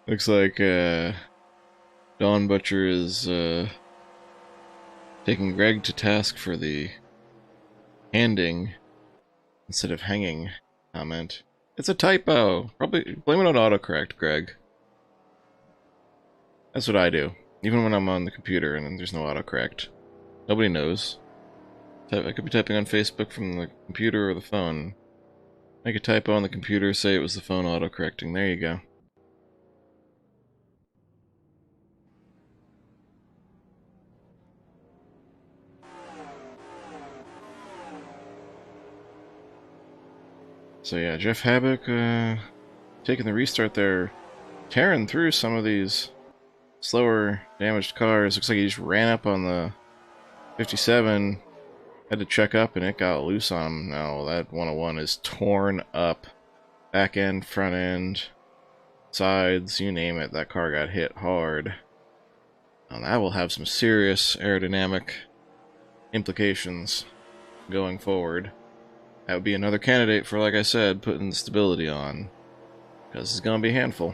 Looks like Dawn Butcher is taking Greg to task for the handing instead of hanging comment. It's a typo. Probably blame it on autocorrect, Greg. That's what I do. Even when I'm on the computer and there's no autocorrect. Nobody knows. I could be typing on Facebook from the computer or the phone. Make a typo on the computer, say it was the phone autocorrecting. There you go. So yeah, Jeff Habak taking the restart there, tearing through some of these slower, damaged cars. Looks like he just ran up on the 57, had to check up, and it got loose on him. Now that 101 is torn up. Back end, front end, sides, you name it, that car got hit hard. Now that will have some serious aerodynamic implications going forward. That would be another candidate for, like I said, putting stability on, because it's going to be a handful.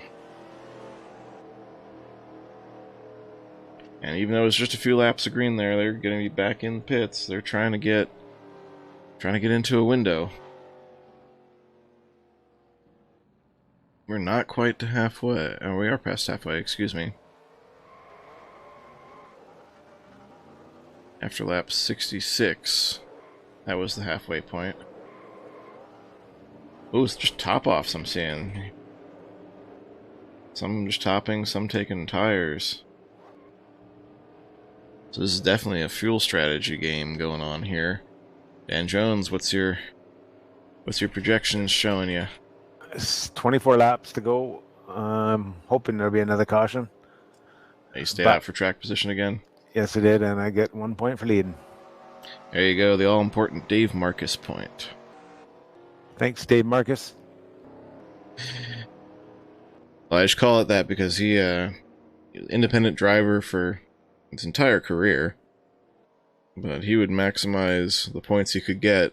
And even though it's just a few laps of green there, they're going to be back in the pits. They're trying to get into a window. We're not quite to halfway. Oh, we are past halfway, excuse me. After lap 66, that was the halfway point. Oh, it's just top-offs I'm seeing. Some just topping, some taking tires. So this is definitely a fuel strategy game going on here. Dan Jones, what's your projections showing you? It's 24 laps to go. I'm hoping there'll be another caution. You stay out for track position again? Yes, I did, and I get 1 point for leading. There you go, the all-important Dave Marcus point. Thanks, Dave Marcus. Well, I just call it that because he was an independent driver for his entire career. But he would maximize the points he could get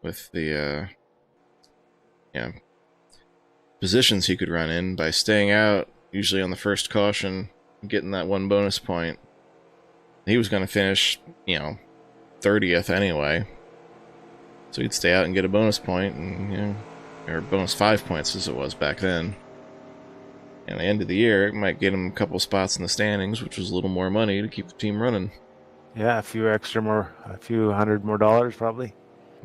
with the positions he could run in by staying out, usually on the first caution, and getting that 1 bonus point. He was going to finish, 30th anyway. So he'd stay out and get a bonus point, and, or bonus 5 points as it was back then. And at the end of the year, it might get him a couple spots in the standings, which was a little more money to keep the team running. Yeah, a few hundred more dollars, probably.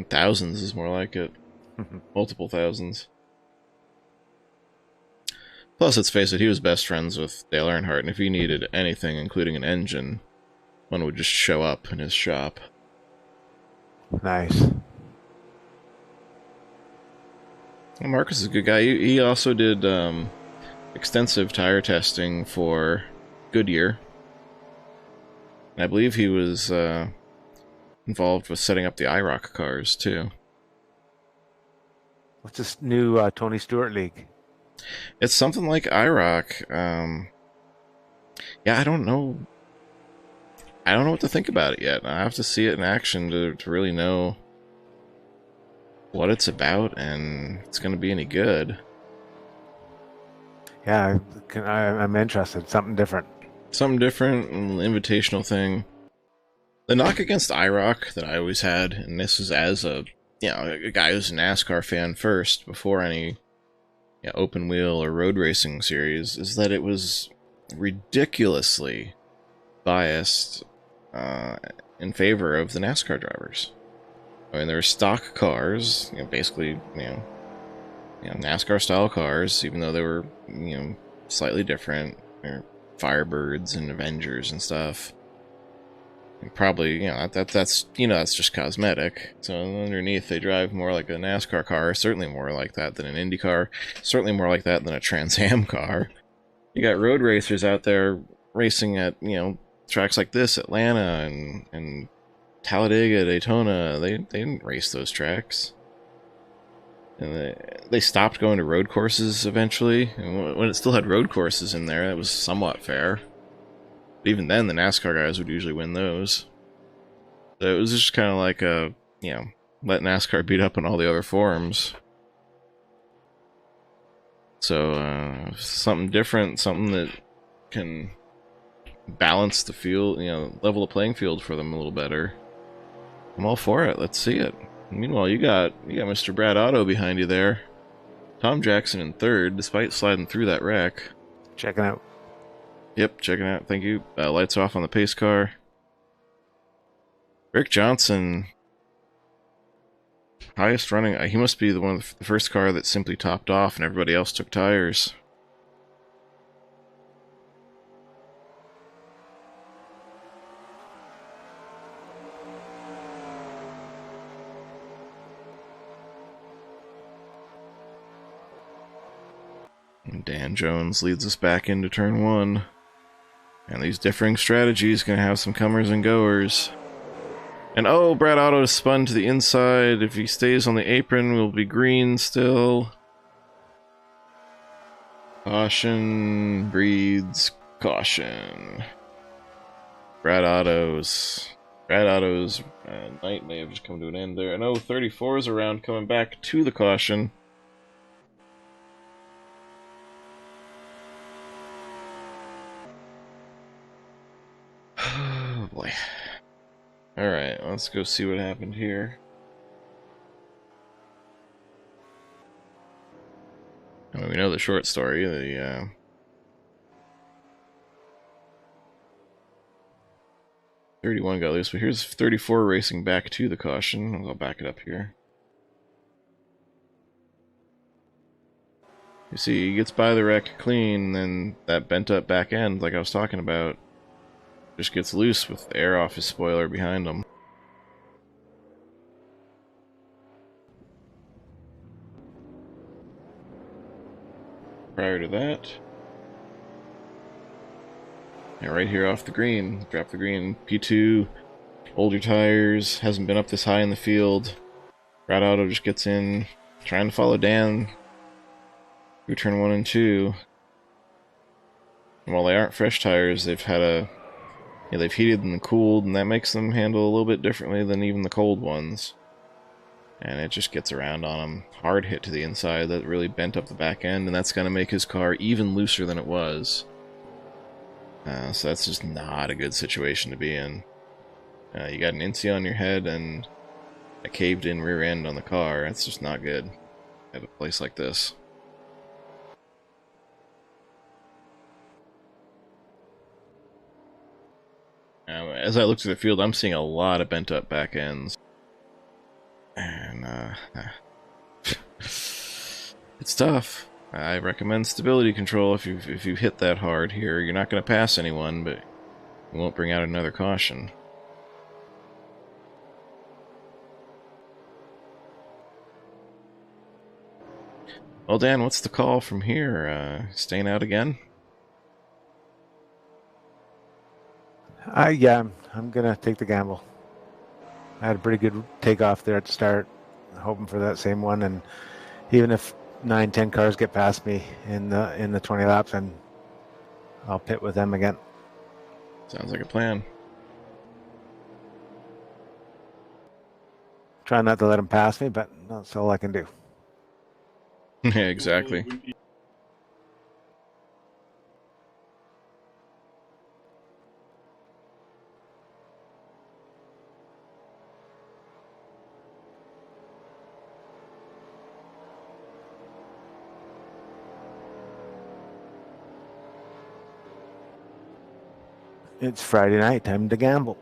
Thousands is more like it. Multiple thousands. Plus, let's face it, he was best friends with Dale Earnhardt, and if he needed anything, including an engine, one would just show up in his shop. Nice. Well, Marcus is a good guy. He also did extensive tire testing for Goodyear. And I believe he was involved with setting up the IROC cars, too. What's this new Tony Stewart league? It's something like IROC. Yeah, I don't know. I don't know what to think about it yet. I have to see it in action to really know what it's about and if it's going to be any good. Yeah, I'm interested. Something different. Something different, an invitational thing. The knock against IROC that I always had, and this is as a guy who's a NASCAR fan first, before any open wheel or road racing series, is that it was ridiculously biased in favor of the NASCAR drivers. I mean, there were stock cars, basically, NASCAR style cars, even though they were, slightly different. They're Firebirds and Avengers and stuff. And probably, that's just cosmetic. So underneath, they drive more like a NASCAR car, certainly more like that than an Indy car, certainly more like that than a Trans Am car. You got road racers out there racing at, tracks like this, Atlanta and Talladega, Daytona. They didn't race those tracks. And they stopped going to road courses eventually. And when it still had road courses in there, that was somewhat fair. But even then, the NASCAR guys would usually win those. So it was just kind of like let NASCAR beat up on all the other forums. So something different, something that can balance the field, level the playing field for them a little better. I'm all for it. Let's see it. Meanwhile, you got Mr. Brad Otto behind you there. Tom Jackson in third, despite sliding through that wreck. Checking out. Yep, checking out. Thank you. Lights off on the pace car. Rick Johnson, highest running. He must be the first car that simply topped off and everybody else took tires. And Dan Jones leads us back into turn one. And these differing strategies going to have some comers and goers. And oh, Brad Otto spun to the inside. If he stays on the apron, we'll be green still. Caution breeds caution. Brad Otto's night may have just come to an end there. And oh, 34 is around, coming back to the caution. Oh boy. Alright, let's go see what happened here. I mean, we know the short story. The 31 got loose, but here's 34 racing back to the caution. I'll back it up here. You see, he gets by the wreck clean, then that bent up back end, like I was talking about, just gets loose with air off his spoiler behind him. Prior to that, yeah, right here off the green, drop the green, P2, older tires, hasn't been up this high in the field. Brad Otto just gets in, trying to follow Dan through turn 1 and 2. And while they aren't fresh tires, they've had they've heated and cooled, and that makes them handle a little bit differently than even the cold ones. And it just gets around on him. Hard hit to the inside that really bent up the back end, and that's going to make his car even looser than it was. So that's just not a good situation to be in. You got an Incy on your head and a caved-in rear end on the car. That's just not good at a place like this. As I look through the field, I'm seeing a lot of bent up back ends. And, it's tough. I recommend stability control if you hit that hard here. You're not going to pass anyone, but you won't bring out another caution. Well, Dan, what's the call from here? Staying out again? Yeah, I'm gonna take the gamble. I had a pretty good takeoff there at the start, hoping for that same one, and Even if 9-10 cars get past me in the 20 laps, and I'll pit with them again. Sounds like a plan. Try not to let them pass me, but that's all I can do. Yeah, exactly. It's Friday night, time to gamble.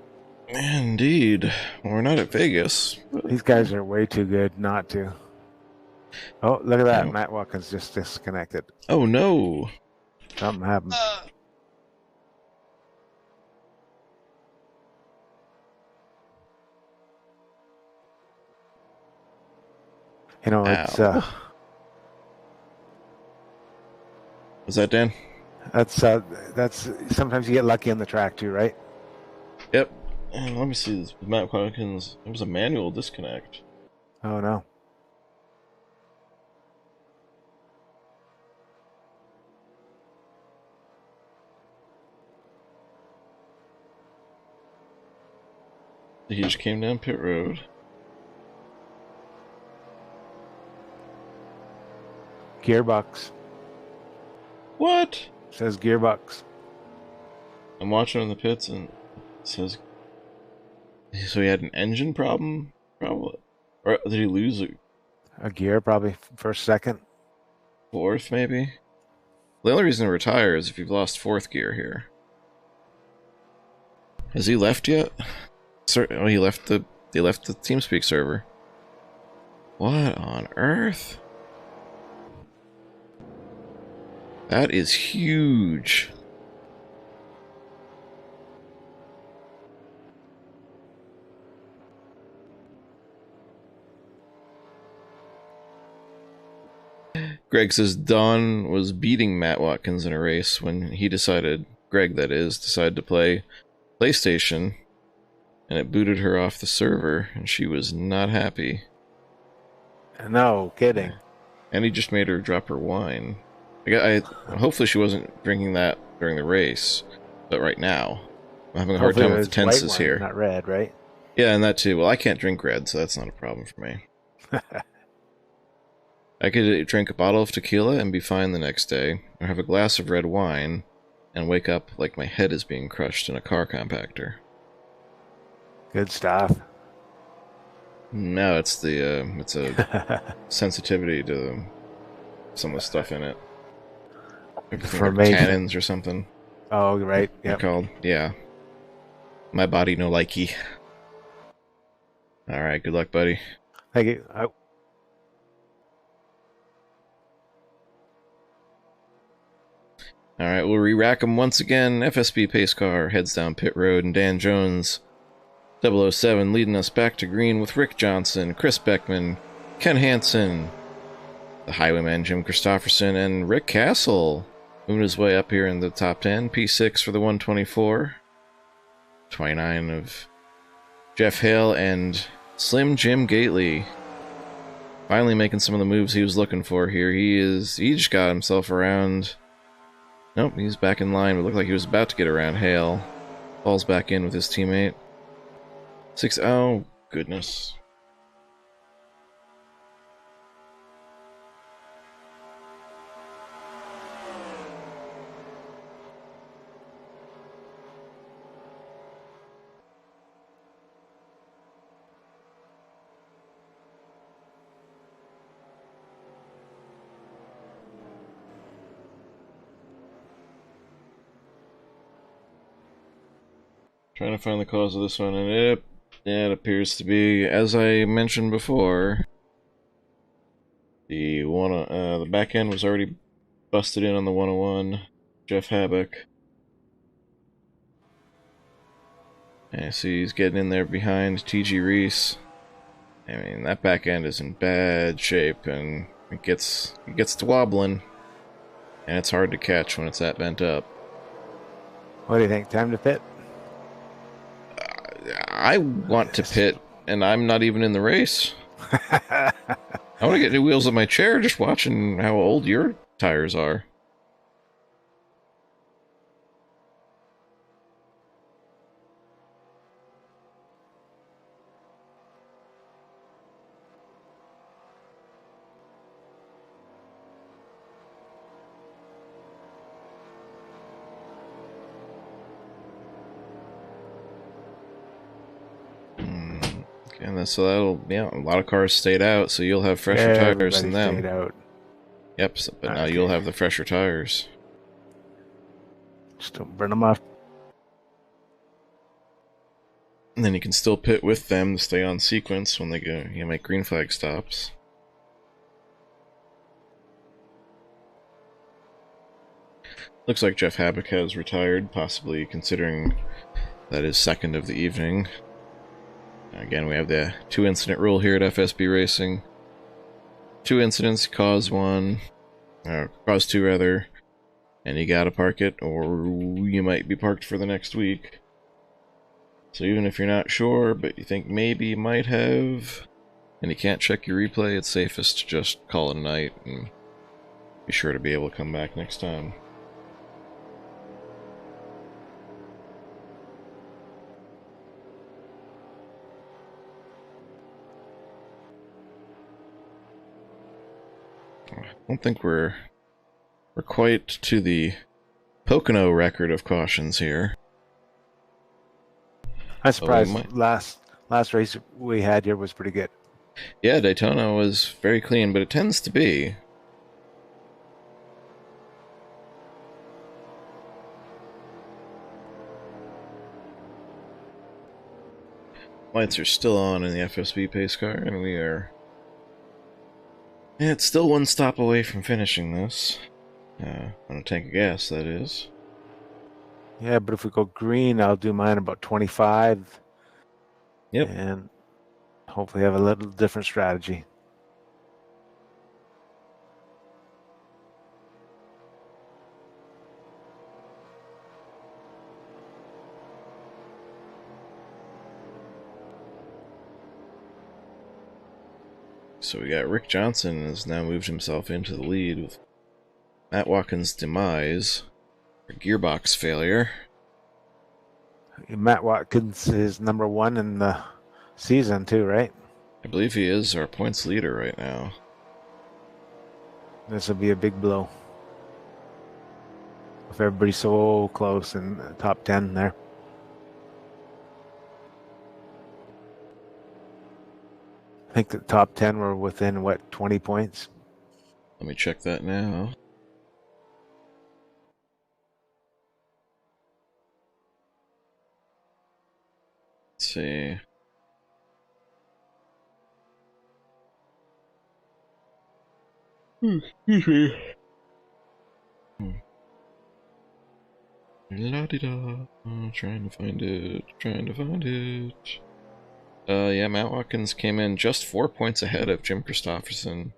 Indeed. We're not at Vegas. These guys are way too good not to. Oh, look at that. Oh. Matt Watkins just disconnected. Oh, no. Something happened. You know, it's Ow. Was that Dan? that's sometimes you get lucky on the track too, right? Yep. Let me see this. Matt Watkins. It was a manual disconnect. Oh no. He just came down pit road. Gearbox. What? Says gearbox. I'm watching in the pits and it says. So he had an engine problem? Probably. Or did he lose a A gear, probably first, second. fourth, maybe? The only reason to retire is if you've lost fourth gear here. Has he left yet? Oh, he left the TeamSpeak server. What on earth? That is huge. Greg says Don was beating Matt Watkins in a race when he decided, Greg that is, decided to play PlayStation, and it booted her off the server, and she was not happy. No kidding. And he just made her drop her wine. Hopefully she wasn't drinking that during the race, but right now, I'm having a hard time with the tenses wine, here. Not red, right? Yeah, and that too. Well, I can't drink red, so that's not a problem for me. I could drink a bottle of tequila and be fine the next day, or have a glass of red wine and wake up like my head is being crushed in a car compactor. Good stuff. No, it's a sensitivity to some of the stuff in it. For me, tannins or something. Oh, right. Yeah. Called. Yeah. My body no likey. All right. Good luck, buddy. Thank you. Alright, we'll re-rack them once again. FSB pace car heads down pit road, and Dan Jones, 007, leading us back to green with Rick Johnson, Chris Beckman, Ken Hansen, the Highwayman Jim Christopherson, and Rick Castle, moving his way up here in the top 10. P6 for the 124. 29 of Jeff Hale and Slim Jim Gately. Finally making some of the moves he was looking for here. He just got himself around. Nope, he's back in line. It looked like he was about to get around Hale. Falls back in with his teammate. Oh, goodness. Trying to find the cause of this one, and it appears to be, as I mentioned before, the back end was already busted in on the 101. Jeff Habak. And I see he's getting in there behind TG Reese. I mean, that back end is in bad shape, and it gets to wobbling, and it's hard to catch when it's that bent up. What do you think? Time to pit? I want to pit, and I'm not even in the race. I want to get new wheels on my chair just watching how old your tires are. And so that'll, yeah, a lot of cars stayed out, so you'll have fresher tires than them. Stayed out. Yep, so, but now you'll have the fresher tires. Just don't burn them off. And then you can still pit with them to stay on sequence when they go, make green flag stops. Looks like Jeff Habak has retired, possibly considering that is second of the evening. Again, we have the 2-incident rule here at FSB Racing. 2 incidents cause 1, cause 2 rather, and you gotta park it, or you might be parked for the next week. So even if you're not sure, but you think maybe you might have, and you can't check your replay, it's safest to just call it a night and be sure to be able to come back next time. I don't think we're quite to the Pocono record of cautions here. I'm surprised last race we had here was pretty good. Yeah, Daytona was very clean, but it tends to be. Lights are still on in the FSB pace car, and we are... Yeah, it's still one stop away from finishing this. On a tank of gas, that is. Yeah, but if we go green, I'll do mine about 25. Yep. And hopefully have a little different strategy. So we got Rick Johnson has now moved himself into the lead with Matt Watkins' demise, or gearbox failure. Matt Watkins is number 1 in the season too, right? I believe he is our points leader right now. This will be a big blow. If everybody's so close in the top 10 there. I think the top 10 were within, what, 20 points? Let me check that now. Let's see. Excuse me. La-di-da. Trying to find it. Yeah, Matt Watkins came in just 4 points ahead of Jim Christopherson.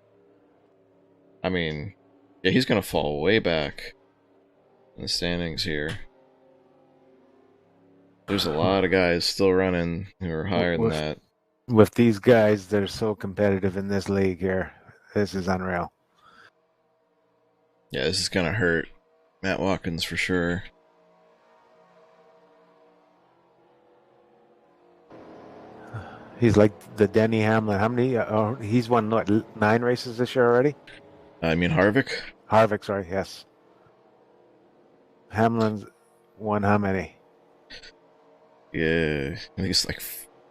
I mean, yeah, he's gonna fall way back in the standings here. There's a lot of guys still running who are higher than that. With these guys, they're so competitive in this league here. This is unreal. Yeah, this is gonna hurt Matt Watkins for sure. He's like the Denny Hamlin. How many? He's won, what, 9 races this year already? I mean Harvick? Harvick, sorry, yes. Hamlin's won how many? Yeah, I think it's like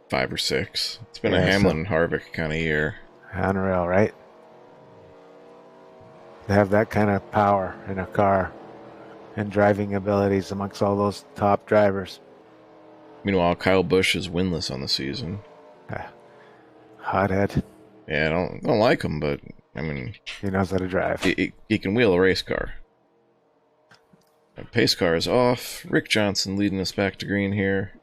5 or 6. It's been a Hamlin and Harvick kind of year. Unreal, right? To have that kind of power in a car and driving abilities amongst all those top drivers. Meanwhile, Kyle Busch is winless on the season. Hothead. Yeah, I don't like him, but I mean, he knows how to drive. He can wheel a race car. Pace car is off. Rick Johnson leading us back to green here.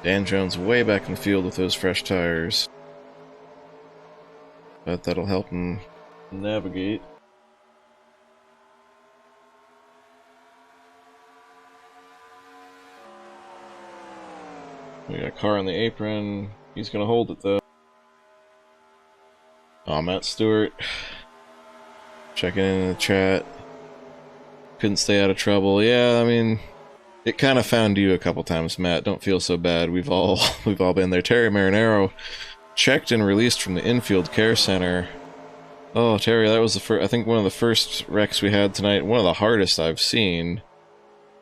Dan Jones way back in the field with those fresh tires. But that'll help him navigate. We got a car on the apron. He's gonna hold it though. Oh, Matt Stewart. Checking in the chat. Couldn't stay out of trouble. Yeah, I mean, it kind of found you a couple times, Matt. Don't feel so bad. We've all been there. Terry Marinero checked and released from the infield care center. Oh, Terry, that was the first. I think one of the first wrecks we had tonight. One of the hardest I've seen.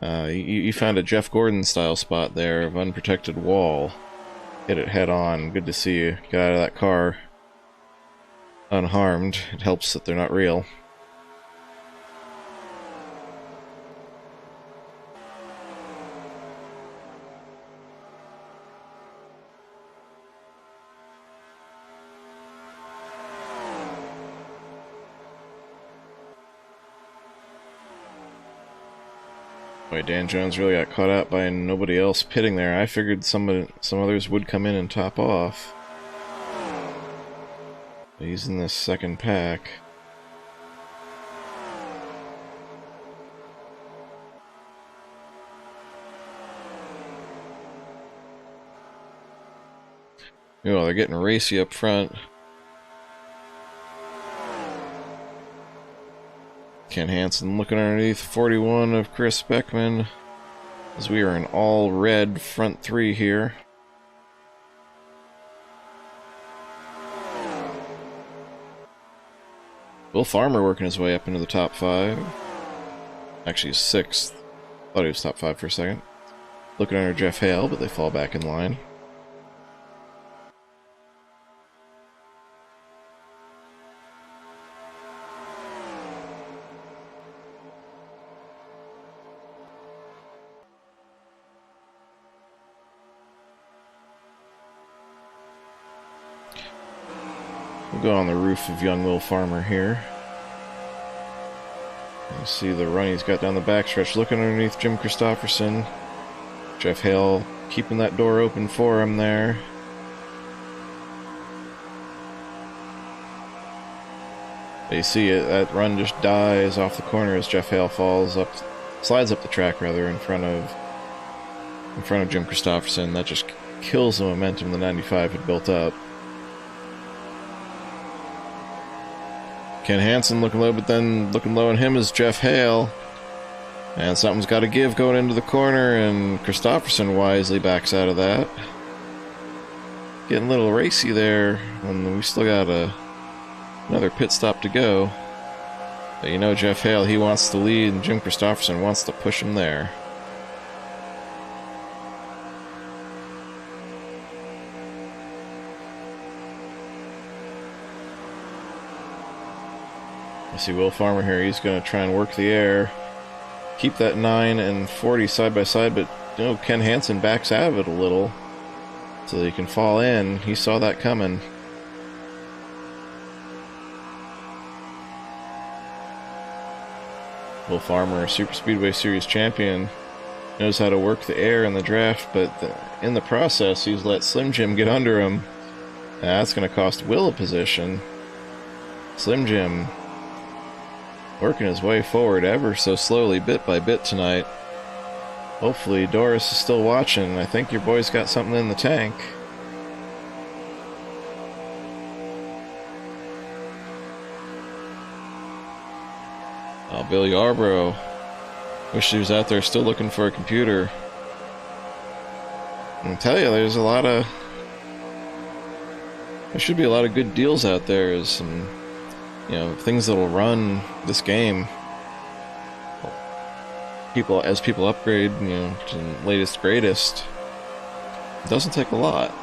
You found a Jeff Gordon style spot there of unprotected wall. Hit it head on. Good to see you. Get out of that car unharmed. It helps that they're not real. Boy, Dan Jones really got caught out by nobody else pitting there. I figured some others would come in and top off. But he's in this second pack. Oh, they're getting racy up front. Ken Hansen looking underneath 41 of Chris Beckman, as we are an all red front three here. Will Farmer working his way up into the top 5. Actually 6th. Thought he was top 5 for a second. Looking under Jeff Hale, but they fall back in line. We'll go on the roof of young Will Farmer here. You see the run he's got down the backstretch, looking underneath Jim Christopherson. Jeff Hale keeping that door open for him there. They see it, that run just dies off the corner as Jeff Hale slides up the track rather, in front of Jim Christopherson. That just kills the momentum the 95 had built up. Ken Hansen looking low, but then looking low on him is Jeff Hale. And something's got to give going into the corner, and Christopherson wisely backs out of that. Getting a little racy there, and we still got another pit stop to go. But you know Jeff Hale, he wants to lead, and Jim Christopherson wants to push him there. I see Will Farmer here. He's going to try and work the air. Keep that 9 and 40 side by side, but you know, Ken Hansen backs out of it a little so that he can fall in. He saw that coming. Will Farmer, Super Speedway Series champion, knows how to work the air in the draft, but in the process, he's let Slim Jim get under him. And that's going to cost Will a position. Slim Jim working his way forward ever so slowly, bit by bit tonight. Hopefully Doris is still watching. I think your boy's got something in the tank. Oh, Bill Yarbrough. Wish he was out there still looking for a computer. I tell you, there should be a lot of good deals out there. There's some, things that'll run this game. As people upgrade, to the latest greatest, it doesn't take a lot.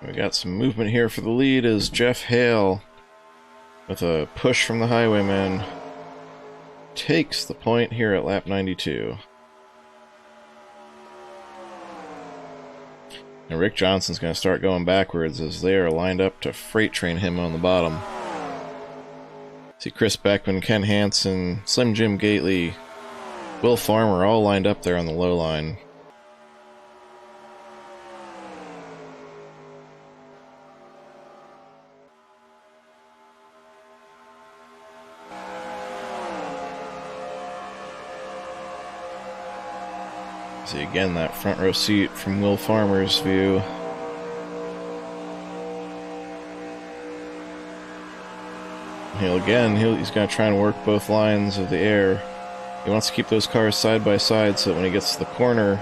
We got some movement here for the lead as Jeff Hale with a push from the Highwayman takes the point here at lap 92. And Rick Johnson's going to start going backwards as they are lined up to freight train him on the bottom. See Chris Beckman, Ken Hansen, Slim Jim Gately, Will Farmer all lined up there on the low line. See again that front row seat from Will Farmer's view. He's going to try and work both lines of the air. He wants to keep those cars side by side so that when he gets to the corner,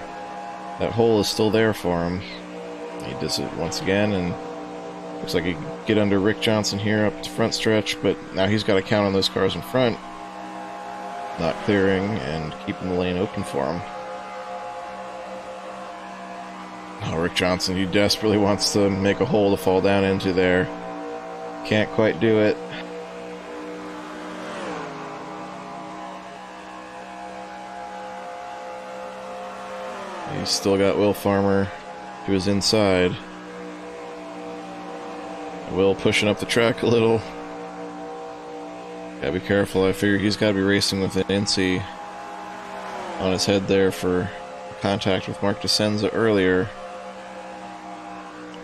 that hole is still there for him. He does it once again, and looks like he can get under Rick Johnson here up the front stretch, but now he's got to count on those cars in front, not clearing and keeping the lane open for him. Oh, Rick Johnson, he desperately wants to make a hole to fall down into there. Can't quite do it. He's still got Will Farmer to his inside. Will pushing up the track a little. Gotta be careful. I figure he's gotta be racing with an Incy on his head there for contact with Mark DeSenza earlier.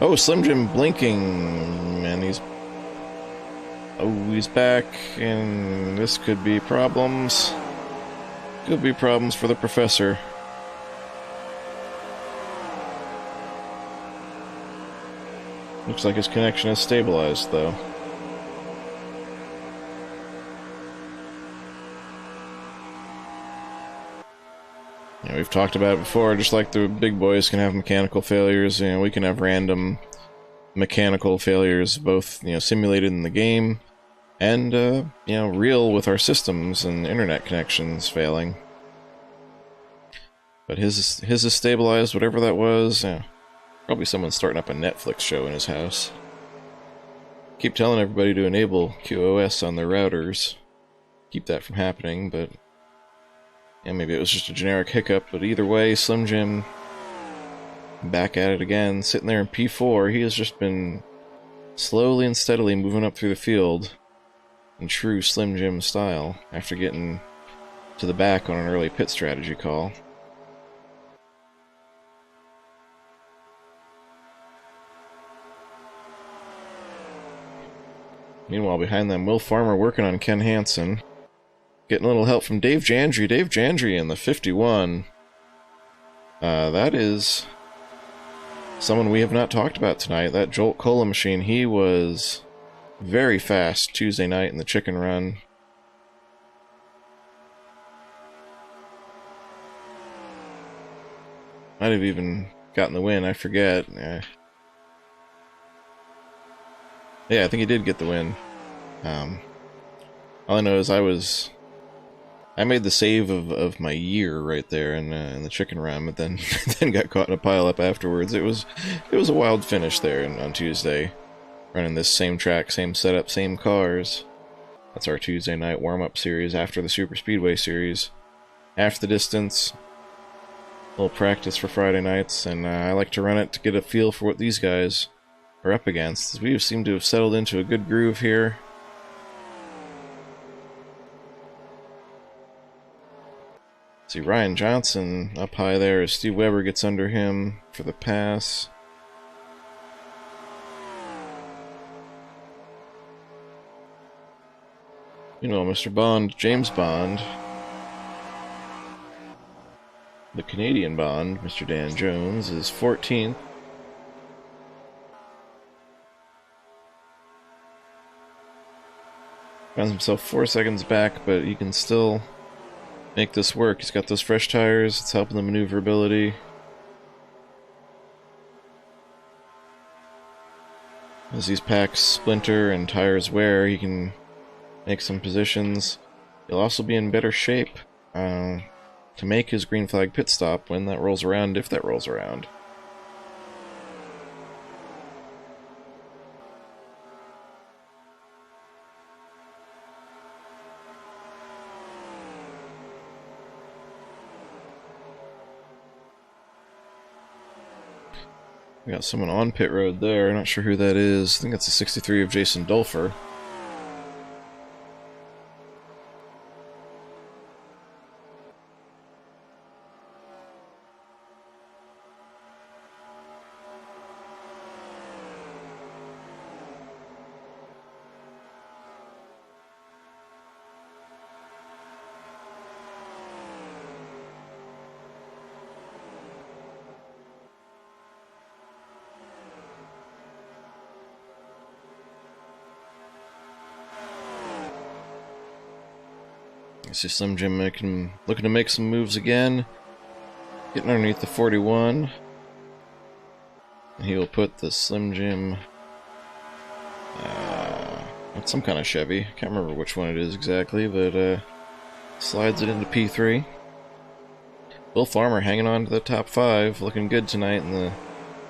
Oh, Slim Jim blinking, and he's back, and this could be problems. Could be problems for the professor. Looks like his connection has stabilized, though. Yeah, we've talked about it before, just like the big boys can have mechanical failures, we can have random mechanical failures, both, simulated in the game, and, real with our systems and internet connections failing. But his is stabilized, whatever that was. Probably someone starting up a Netflix show in his house. Keep telling everybody to enable QoS on their routers. Keep that from happening, but maybe it was just a generic hiccup. But either way, Slim Jim back at it again, sitting there in P4. He has just been slowly and steadily moving up through the field in true Slim Jim style after getting to the back on an early pit strategy call. Meanwhile, behind them, Will Farmer working on Ken Hansen. Getting a little help from Dave Jandry. Dave Jandry in the 51. That is someone we have not talked about tonight. That Jolt Cola machine, he was very fast Tuesday night in the chicken run. Might have even gotten the win, I forget. Yeah, I think he did get the win. All I know is I made the save of my year right there in the chicken run, but then then got caught in a pileup afterwards. It was a wild finish there on Tuesday, running this same track, same setup, same cars. That's our Tuesday night warm-up series after the Super Speedway series. Half the distance, a little practice for Friday nights, and I like to run it to get a feel for what these guys are up against. We seem to have settled into a good groove here. See Ryan Johnson up high there as Steve Weber gets under him for the pass. Mr. Bond, James Bond, the Canadian Bond, Mr. Dan Jones, is 14th. Finds himself 4 seconds back, but he can still make this work. He's got those fresh tires, it's helping the maneuverability. As these packs splinter and tires wear, he can make some positions. He'll also be in better shape to make his green flag pit stop when that rolls around, if that rolls around. We got someone on pit road there. Not sure who that is. I think that's a 63 of Jason Dulfer. I see Slim Jim looking to make some moves again. Getting underneath the 41. And he will put the Slim Jim... it's some kind of Chevy. I can't remember which one it is exactly, but slides it into P3. Will Farmer hanging on to the top 5. Looking good tonight in the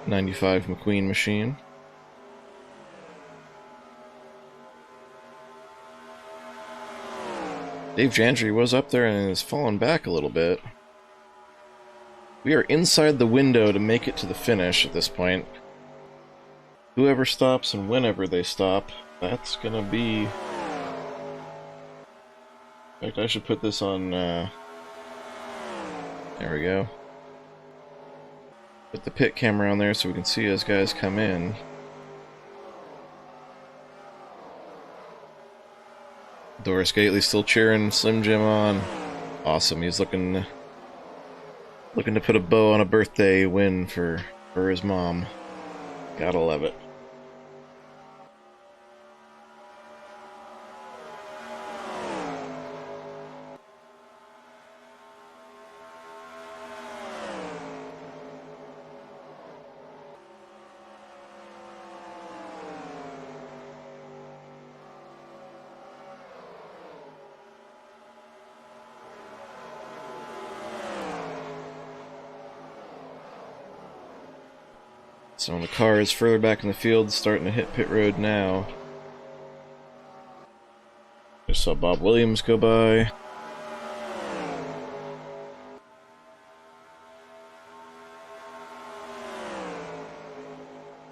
95 McQueen machine. Dave Jandry was up there and has fallen back a little bit. We are inside the window to make it to the finish at this point. Whoever stops and whenever they stop, that's gonna be... In fact, I should put this on... There we go. Put the pit camera on there so we can see as guys come in. Doris Gately still cheering Slim Jim on. Awesome, he's looking to put a bow on a birthday win for his mom. Gotta love it. So the car is further back in the field, starting to hit pit road now. Just saw Bob Williams go by.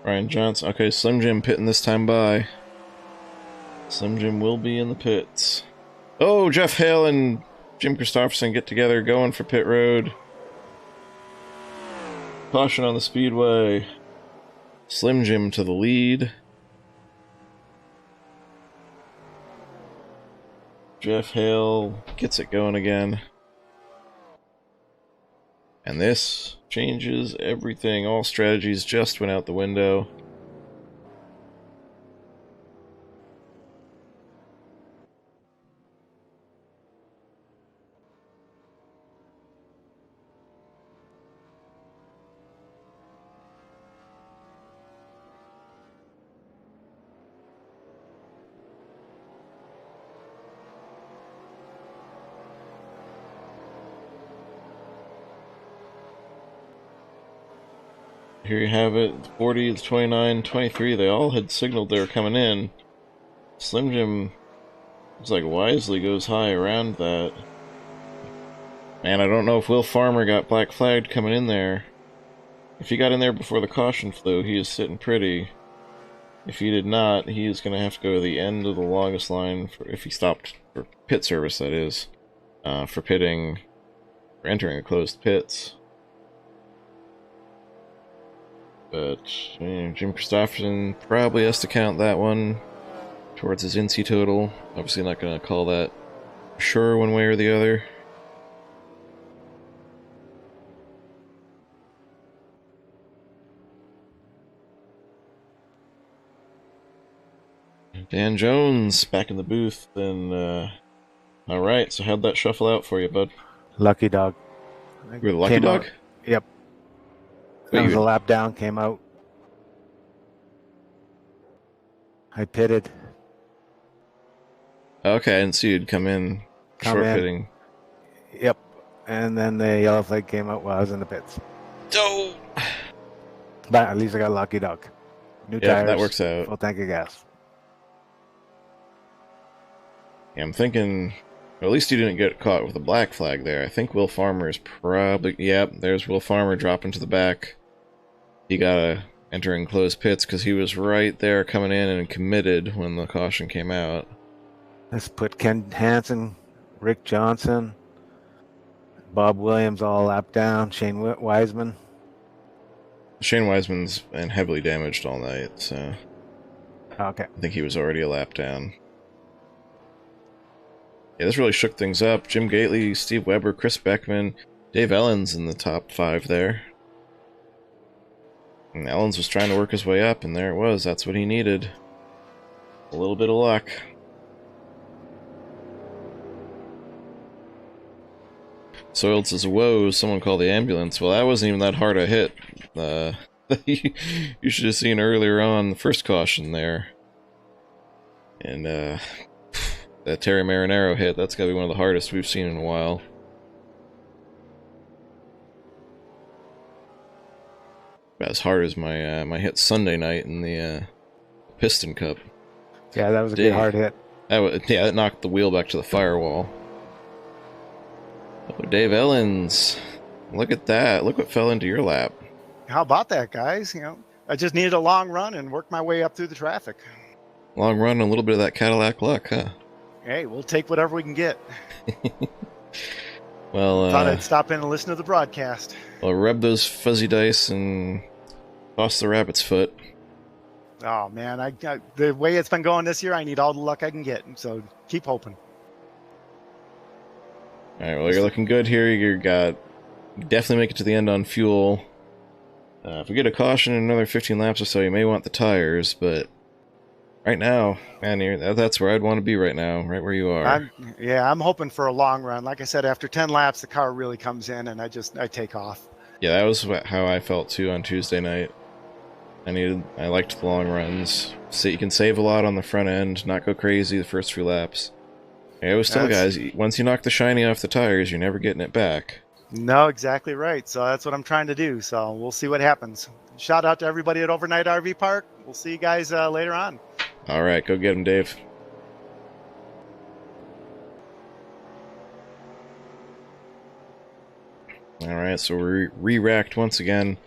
Ryan Johnson. Okay, Slim Jim pitting this time by. Slim Jim will be in the pits. Oh, Jeff Hale and Jim Christopherson get together going for pit road. Caution on the speedway. Slim Jim to the lead. Jeff Hale gets it going again. And this changes everything. All strategies just went out the window. Here you have it, 40, 29, 23, they all had signaled they were coming in. Slim Jim, looks like wisely goes high around that. Man, I don't know if Will Farmer got black flagged coming in there. If he got in there before the caution flew, he is sitting pretty. If he did not, he is going to have to go to the end of the longest line, if he stopped for pit service, that is. For pitting, for entering the closed pits. But Jim Christopherson probably has to count that one towards his NC total. Obviously not going to call that sure one way or the other. Dan Jones back in the booth. And alright, so how'd that shuffle out for you, bud? Lucky dog. You were the lucky dog? Yep. I was a lap down, came out. I pitted. Okay, I didn't see you'd come in short pitting. Yep. And then the yellow flag came out while I was in the pits. Oh! But at least I got a lucky dog. New tires. That works out. Full tank of gas. Yeah, I'm thinking... Well, at least you didn't get caught with a black flag there. I think Will Farmer is probably... Yep, there's Will Farmer dropping to the back. He got a entering closed pits because he was right there coming in and committed when the caution came out. Let's put Ken Hansen, Rick Johnson, Bob Williams all lap down, Shane Wiseman. Shane Wiseman's been heavily damaged all night, so Okay. I think he was already a lap down. Yeah, this really shook things up. Jim Gately, Steve Weber, Chris Beckman, Dave Ellens in the top 5 there. And Ellens was trying to work his way up, and there it was. That's what he needed. A little bit of luck. Soiled says, whoa, someone called the ambulance. Well, that wasn't even that hard a hit. You should have seen earlier on the first caution there. And, that Terry Marinero hit, that's gotta be one of the hardest we've seen in a while. About as hard as my my hit Sunday night in the Piston Cup. Yeah, that was a good hard hit. That knocked the wheel back to the firewall. Oh, Dave Ellens. Look at that. Look what fell into your lap. How about that, guys? You know, I just needed a long run and worked my way up through the traffic. Long run and a little bit of that Cadillac luck, huh? Hey, we'll take whatever we can get. Well, thought I'd stop in and listen to the broadcast. Well, rub those fuzzy dice and toss the rabbit's foot. Oh man, the way it's been going this year, I need all the luck I can get. So keep hoping. All right, well, you're looking good here. You definitely make it to the end on fuel. If we get a caution in another 15 laps or so, you may want the tires, but right now, man, that's where I'd want to be right now, right where you are. I'm hoping for a long run. Like I said, after 10 laps, the car really comes in, and I take off. Yeah, that was how I felt too on Tuesday night. I liked the long runs. So you can save a lot on the front end, not go crazy the first few laps. I always tell guys, once you knock the shiny off the tires, you're never getting it back. No, exactly right. So that's what I'm trying to do. So we'll see what happens. Shout out to everybody at Overnight RV Park. We'll see you guys later on. All right, go get him, Dave. All right, so we're re-racked once again.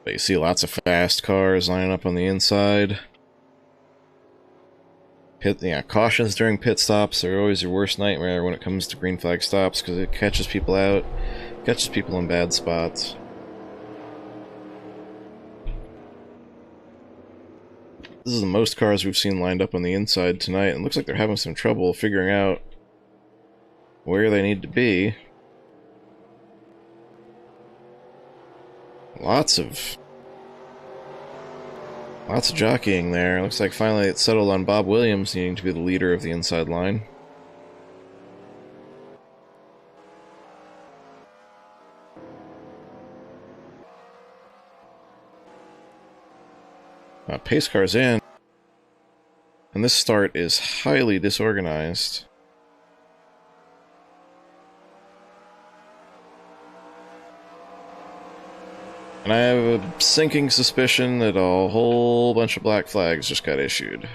But you see lots of fast cars lining up on the inside. Cautions during pit stops are always your worst nightmare when it comes to green flag stops because it catches people out, catches people in bad spots. This is the most cars we've seen lined up on the inside tonight, and it looks like they're having some trouble figuring out where they need to be. Lots of jockeying there. Looks like finally it settled on Bob Williams needing to be the leader of the inside line. Pace car's in. And this start is highly disorganized. And I have a sinking suspicion that a whole bunch of black flags just got issued.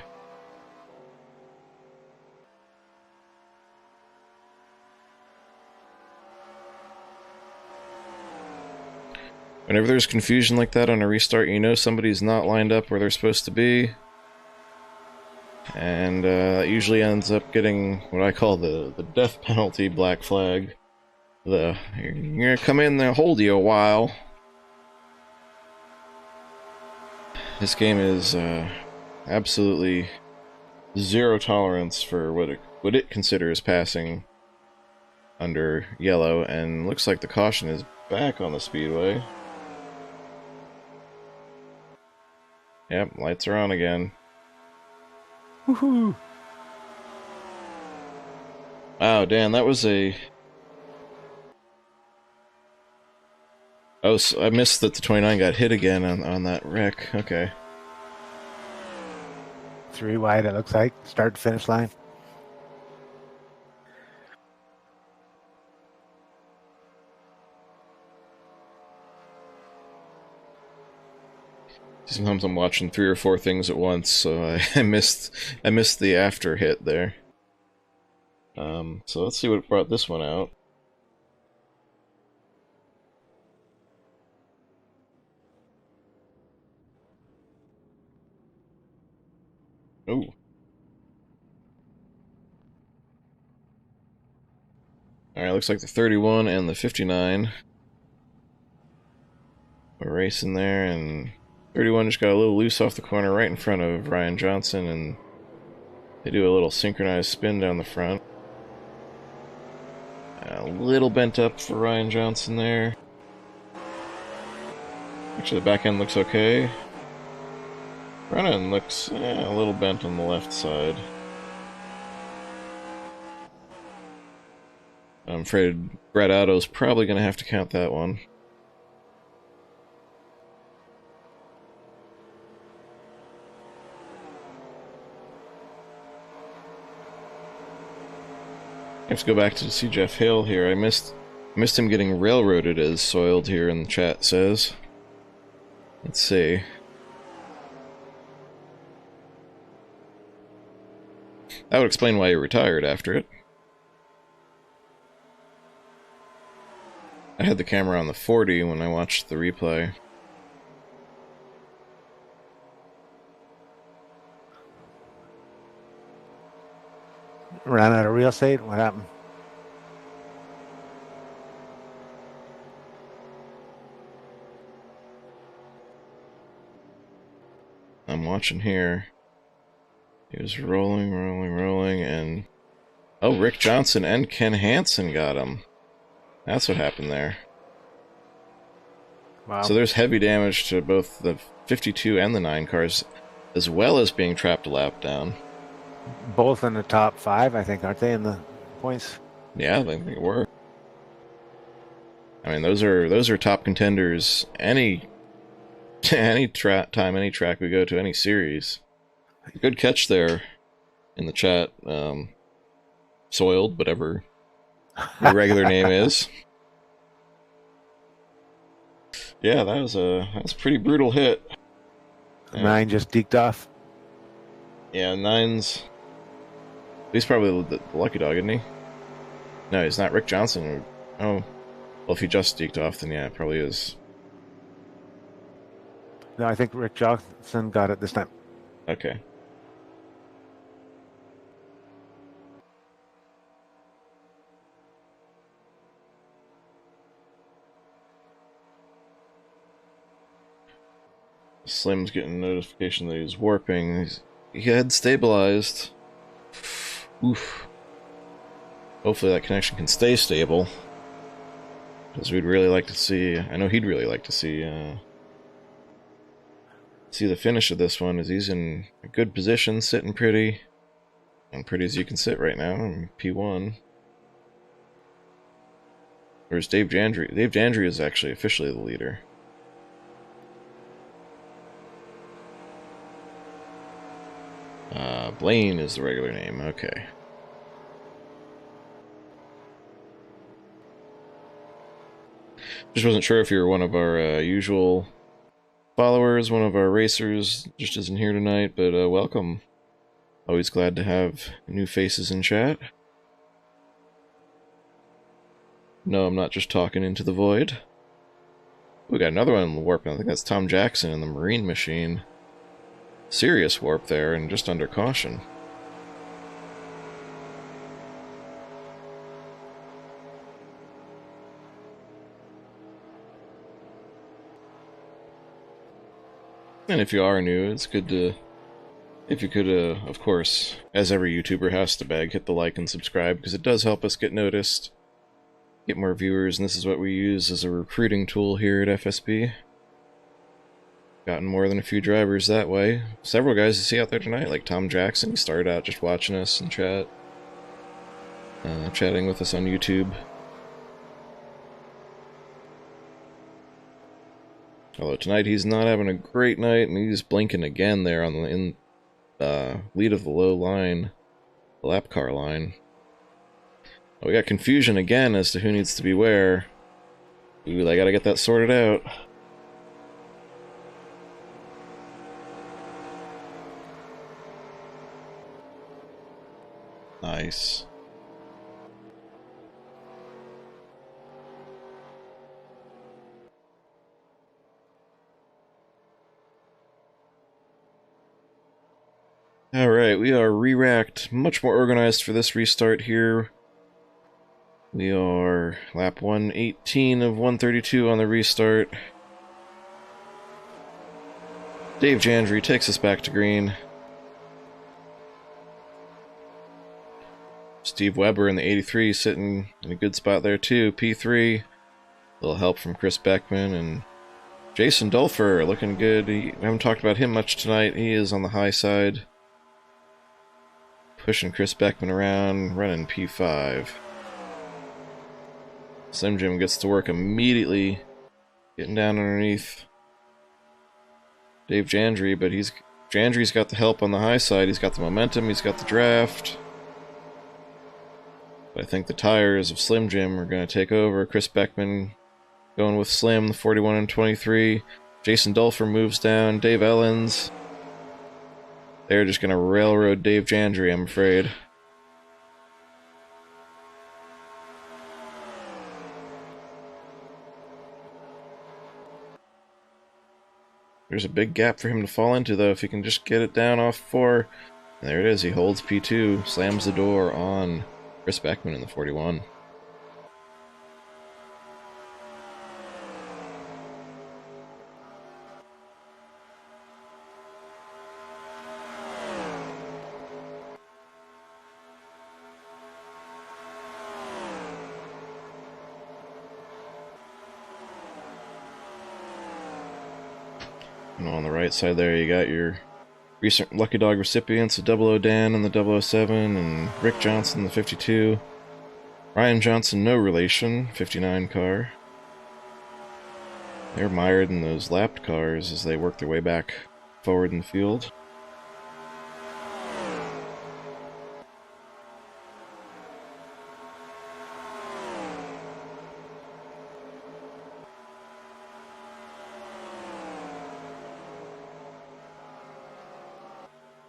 Whenever there's confusion like that on a restart, you know somebody's not lined up where they're supposed to be. And that usually ends up getting what I call the death penalty black flag. You're gonna come in there, hold you a while. This game is absolutely zero tolerance for what it considers passing under yellow, and looks like the caution is back on the speedway. Yep, lights are on again. Woohoo! Wow, Dan, that was a... Oh, so I missed that the 29 got hit again on that wreck. Okay. 3 wide, it looks like. Start to finish line. Sometimes I'm watching 3 or 4 things at once, so I missed the after hit there. So let's see what brought this one out. Oh. Alright, looks like the 31 and the 59. We're racing there, and 31 just got a little loose off the corner right in front of Ryan Johnson, and they do a little synchronized spin down the front. A little bent up for Ryan Johnson there. Actually, the back end looks okay. Front end looks a little bent on the left side. I'm afraid Brett Otto's probably going to have to count that one. I have to go back to see Jeff Hale here. I missed him getting railroaded, as Soiled here in the chat says. Let's see. That would explain why he retired after it. I had the camera on the 40 when I watched the replay. Ran out of real estate? What happened? I'm watching here. He was rolling, and... Oh, Rick Johnson and Ken Hansen got him. That's what happened there. Wow. So there's heavy damage to both the 52 and the 9 cars, as well as being trapped a lap down. Both in the top 5, I think, aren't they, in the points? Yeah, I think they were. I mean, those are top contenders any time, any track we go to, any series. Good catch there in the chat. Soiled, whatever your regular name is. Yeah, that was a pretty brutal hit. 9 just deked off. Yeah, 9's... He's probably the lucky dog, isn't he? No, he's not. Rick Johnson. Oh. Well, if he just deked off, then yeah, it probably is. No, I think Rick Johnson got it this time. Okay. Slim's getting a notification that he's warping. He had stabilized. Oof. Hopefully that connection can stay stable. Because we'd really like to see... I know he'd really like to see the finish of this one, as he's in a good position, sitting pretty. And pretty as you can sit right now in P1. Whereas Dave Jandry... Dave Jandry is actually officially the leader. Blaine is the regular name, okay. Just wasn't sure if you were one of our usual followers, one of our racers, just isn't here tonight, but welcome. Always glad to have new faces in chat. No, I'm not just talking into the void. We got another one in the warp. I think that's Tom Jackson in the Marine Machine. Serious warp there, and just under caution. And if you are new, it's good to... If you could, of course, as every YouTuber has to beg, hit the like and subscribe, because it does help us get noticed, get more viewers, and this is what we use as a recruiting tool here at FSB. Gotten more than a few drivers that way. Several guys you see out there tonight, like Tom Jackson. He started out just watching us in chat. Chatting with us on YouTube. Although tonight he's not having a great night, and he's blinking again there on the lead of the low line. The lap car line. Oh, we got confusion again as to who needs to be where. Ooh, they gotta get that sorted out. Nice. Alright, we are re-racked, much more organized for this restart here. We are lap 118 of 132 on the restart. Dave Jandry takes us back to green. Steve Weber in the 83 sitting in a good spot there too. P3. A little help from Chris Beckman and Jason Dulfer looking good. We haven't talked about him much tonight. He is on the high side. Pushing Chris Beckman around, running P5. Slim Jim gets to work immediately, getting down underneath Dave Jandry, but Jandry's got the help on the high side. He's got the momentum, he's got the draft. But I think the tires of Slim Jim are going to take over. Chris Beckman going with Slim, the 41 and 23. Jason Dulfer moves down. Dave Ellens. They're just going to railroad Dave Jandry, I'm afraid. There's a big gap for him to fall into, though, if he can just get it down off 4. And there it is. He holds P2, slams the door on Chris Beckman in the 41. And on the right side there, you got your recent Lucky Dog recipients, the 00 Dan and the 007, and Rick Johnson, the 52. Ryan Johnson, no relation, 59 car. They're mired in those lapped cars as they work their way back forward in the field.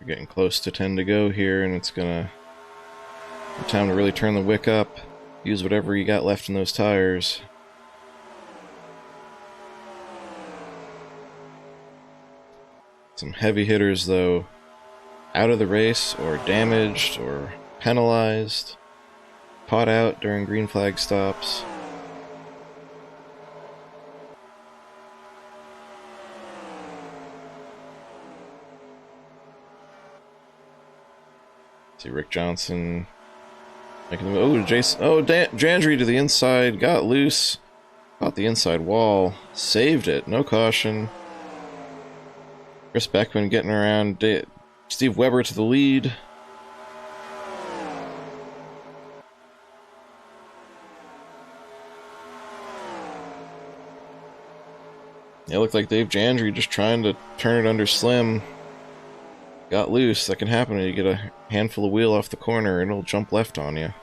We're getting close to 10 to go here, and it's gonna be time to really turn the wick up. Use whatever you got left in those tires. Some heavy hitters, though, out of the race, or damaged, or penalized. Caught out during green flag stops. See Rick Johnson making the Jason. Oh, Jandry to the inside, got loose, caught the inside wall, saved it, no caution. Chris Beckman getting around Steve Weber to the lead. It looked like Dave Jandry just trying to turn it under Slim. Got loose. That can happen when you get a handful of wheel off the corner and it'll jump left on you.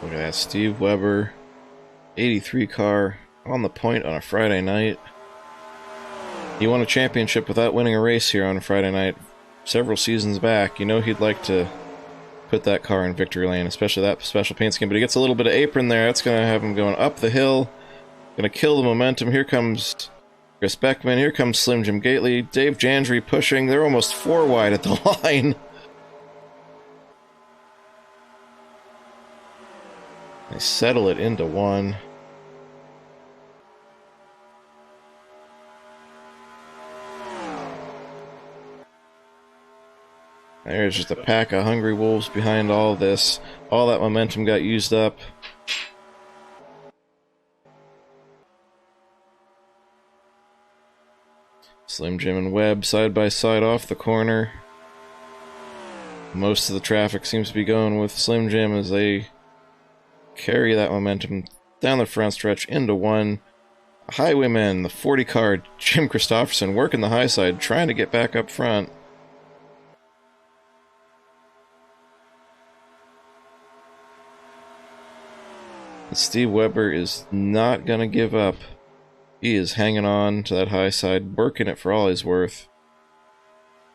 Look at that, Steve Weber, 83 car, on the point on a Friday night. He won a championship without winning a race here on a Friday night several seasons back. You know he'd like to put that car in victory lane, especially that special paint scheme, but he gets a little bit of apron there. That's going to have him going up the hill. Going to kill the momentum. Here comes Chris Beckman. Here comes Slim Jim Gately. Dave Jandry pushing. They're almost 4 wide at the line. They settle it into 1. There's just a pack of hungry wolves behind all of this. All that momentum got used up. Slim Jim and Webb side by side off the corner. Most of the traffic seems to be going with Slim Jim as they carry that momentum down the front stretch into 1. Highwayman, the 40 car, Jim Christopherson working the high side, trying to get back up front. Steve Weber is not going to give up. He is hanging on to that high side, working it for all he's worth.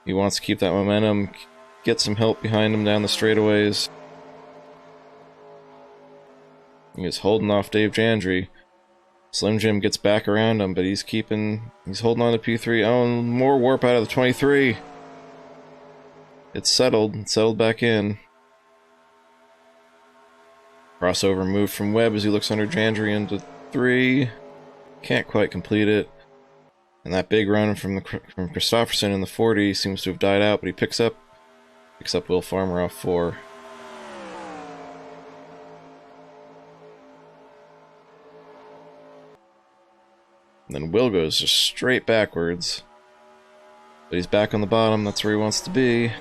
He wants to keep that momentum, get some help behind him down the straightaways. He is holding off Dave Jandry. Slim Jim gets back around him, but he's holding on to P3. Oh, more warp out of the 23. It's settled back in. Crossover move from Webb as he looks under Jandry into 3. Can't quite complete it. And that big run from Christopherson in the 40 seems to have died out, but he picks up Will Farmer off 4. And then Will goes just straight backwards. But he's back on the bottom, that's where he wants to be.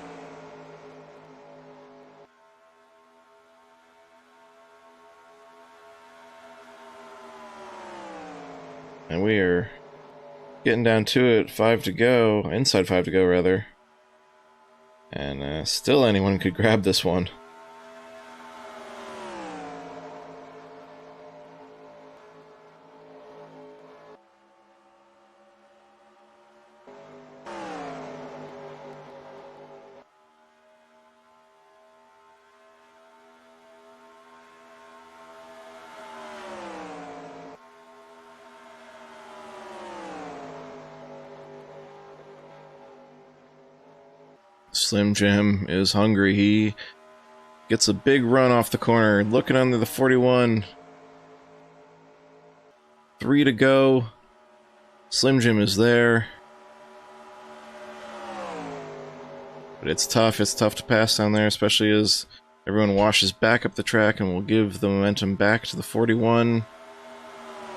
And we are getting down to it, 5 to go, inside 5 to go rather. And still anyone could grab this one. Slim Jim is hungry. He gets a big run off the corner, looking under the 41. 3 to go. Slim Jim is there. But it's tough to pass down there, especially as everyone washes back up the track and will give the momentum back to the 41.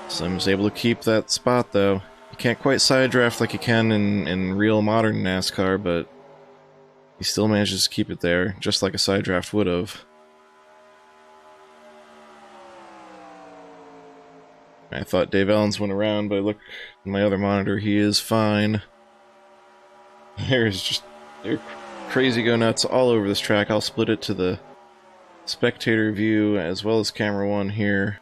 Slim's able to keep that spot though. You can't quite side draft like you can in real modern NASCAR, but he still manages to keep it there, just like a side draft would have. I thought Dave Ellens went around, but I look at my other monitor, he is fine. They're crazy go nuts all over this track. I'll split it to the spectator view as well as camera 1 here.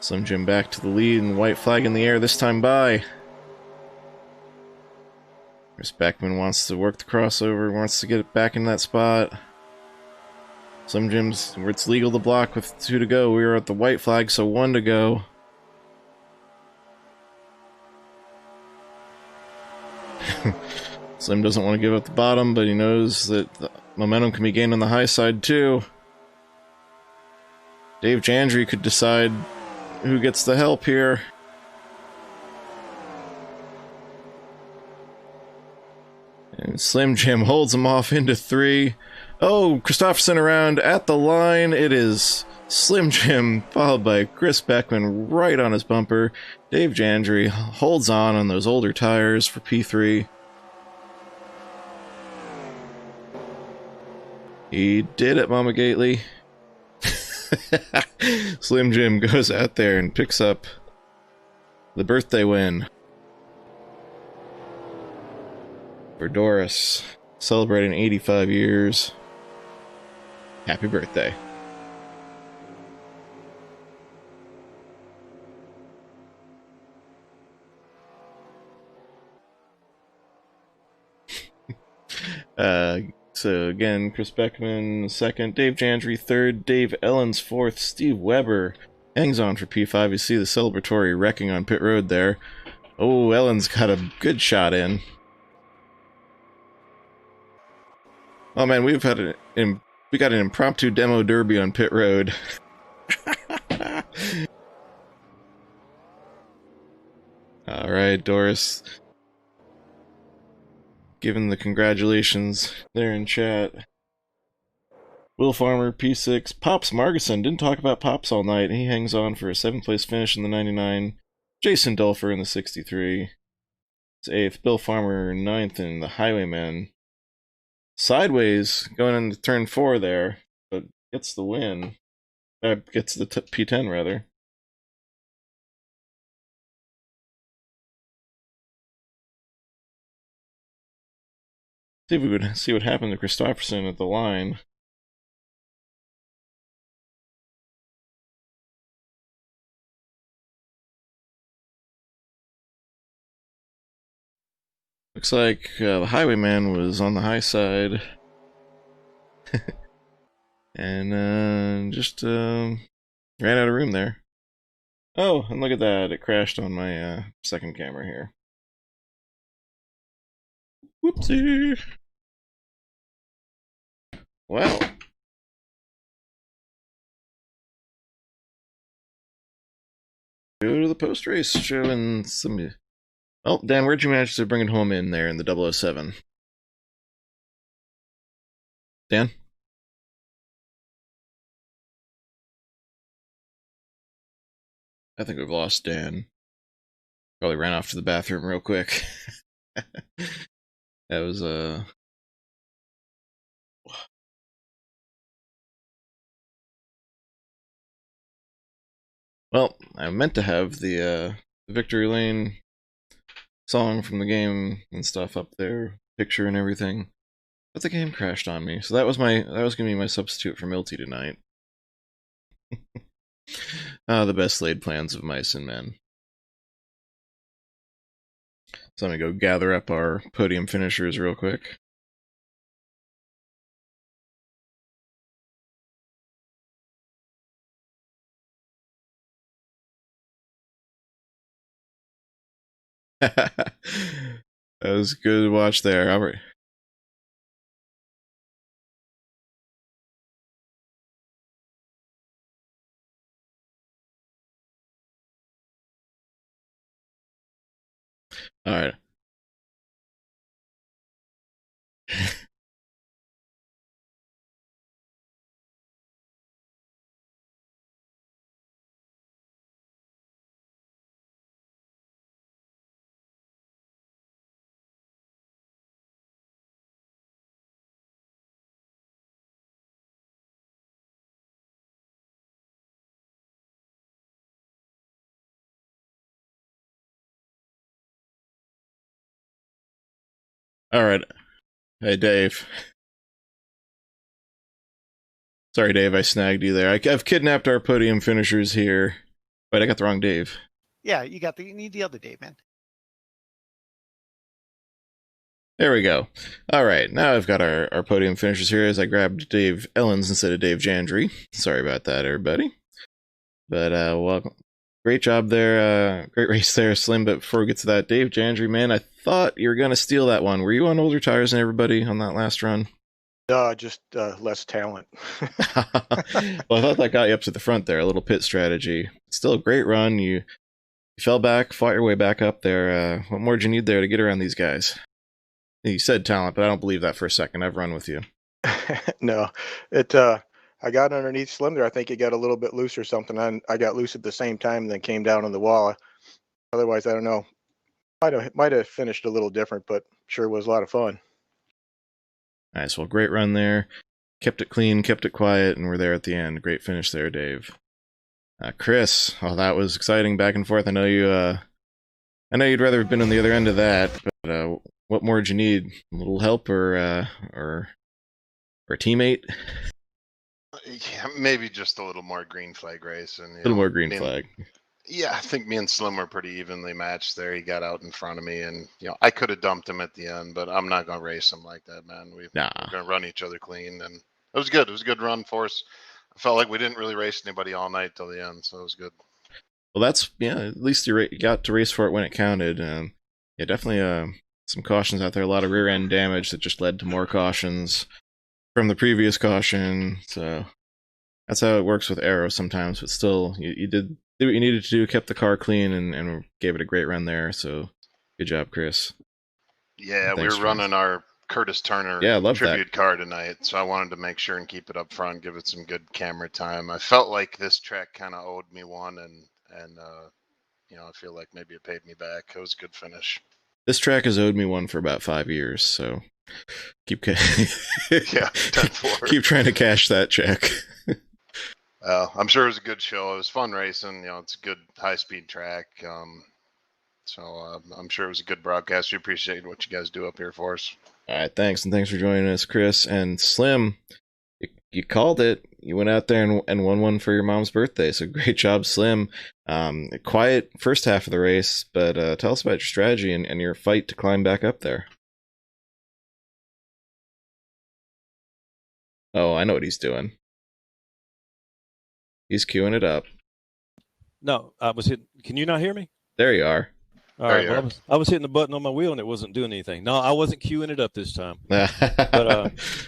Slim Jim back to the lead and white flag in the air, this time by. Chris Beckman wants to work the crossover, wants to get it back in that spot. Slim Jim's, where it's legal to block with 2 to go. We are at the white flag, so 1 to go. Slim doesn't want to give up the bottom, but he knows that the momentum can be gained on the high side too. Dave Jandry could decide who gets the help here. And Slim Jim holds him off into 3. Oh, Christopherson around at the line. It is Slim Jim, followed by Chris Beckman right on his bumper. Dave Jandry holds on those older tires for P3. He did it, Mama Gately. Slim Jim goes out there and picks up the birthday win for Doris, celebrating 85 years. Happy birthday. So again, Chris Beckman second, Dave Jandry third, Dave Ellens fourth, Steve Weber hangs on for P5. You see the celebratory wrecking on pit road there. Oh, Ellens got a good shot in. Oh man, we got an impromptu demo derby on pit road. All right, Doris. Given the congratulations there in chat. Will Farmer, P6. Pops Margison. Didn't talk about Pops all night. He hangs on for a 7th place finish in the 99. Jason Dulfer in the 63. It's 8th. Bill Farmer 9th in the Highwayman. Sideways going into turn 4 there, but gets the win. Gets the P10 rather. See if we would see what happened to Christopherson at the line. Looks like the Highwayman was on the high side. and just ran out of room there. Oh, and look at that. It crashed on my second camera here. Whoopsie. Well. Go to the post-race show and some... Oh, Dan, where'd you manage to bring it home in there in the 007? Dan? I think we've lost Dan. Probably ran off to the bathroom real quick. That was, Well, I meant to have the Victory Lane song from the game and stuff up there, picture and everything, but the game crashed on me. So that was gonna be my substitute for Milty tonight. The best laid plans of mice and men. So I'm gonna go gather up our podium finishers real quick. That was a good watch there, Albert. All right. All right. Hey, Dave. Sorry, Dave, I snagged you there. I've kidnapped our podium finishers here. Wait, I got the wrong Dave. Yeah, you need the other Dave, man. There we go. All right, now I've got our podium finishers here as I grabbed Dave Ellens instead of Dave Jandry. Sorry about that, everybody. But, welcome. Great job there. Great race there, Slim. But before we get to that, Dave Jandry, man, I thought you were going to steal that one. Were you on older tires than everybody on that last run? Just less talent. Well, I thought that got you up to the front there, a little pit strategy. Still a great run. You fell back, fought your way back up there. What more do you need there to get around these guys? You said talent, but I don't believe that for a second. I've run with you. No, I got underneath Slim there. I think it got a little bit loose or something. I got loose at the same time and then came down on the wall. Otherwise, I don't know. Might have finished a little different, but sure was a lot of fun. Nice. Well, great run there. Kept it clean, kept it quiet, and we're there at the end. Great finish there, Dave. Chris, oh, that was exciting back and forth. I know you'd rather have been on the other end of that, but what more did you need? A little help or a teammate? Yeah, maybe just a little more green flag race and A little more green flag. Yeah, I think me and Slim were pretty evenly matched there. He got out in front of me, and I could have dumped him at the end, but I'm not gonna race him like that, man. We're gonna run each other clean, and it was good. It was a good run for us. I felt like we didn't really race anybody all night till the end, so it was good. Well, at least you got to race for it when it counted. Yeah, definitely some cautions out there. A lot of rear end damage that just led to more cautions from the previous caution. So that's how it works with aero sometimes. But still, you did what you needed to do, kept the car clean, and gave it a great run there. So good job, Chris. Yeah, we were running our Curtis Turner tribute car tonight, so I wanted to make sure and keep it up front, give it some good camera time. I felt like this track kind of owed me one, and I feel like maybe it paid me back. It was a good finish. This track has owed me one for about 5 years, so keep keep trying to cash that check. I'm sure it was a good show. It was fun racing. It's a good high-speed track. So I'm sure it was a good broadcast. We appreciate what you guys do up here for us. All right, thanks, and thanks for joining us, Chris. And Slim, you called it. You went out there and won one for your mom's birthday, so great job, Slim. Quiet first half of the race, but tell us about your strategy and your fight to climb back up there. Oh, I know what he's doing. He's queuing it up. No, I was hitting. Can you not hear me? There you are. All right. Well, I was hitting the button on my wheel and it wasn't doing anything. No, I wasn't queuing it up this time. But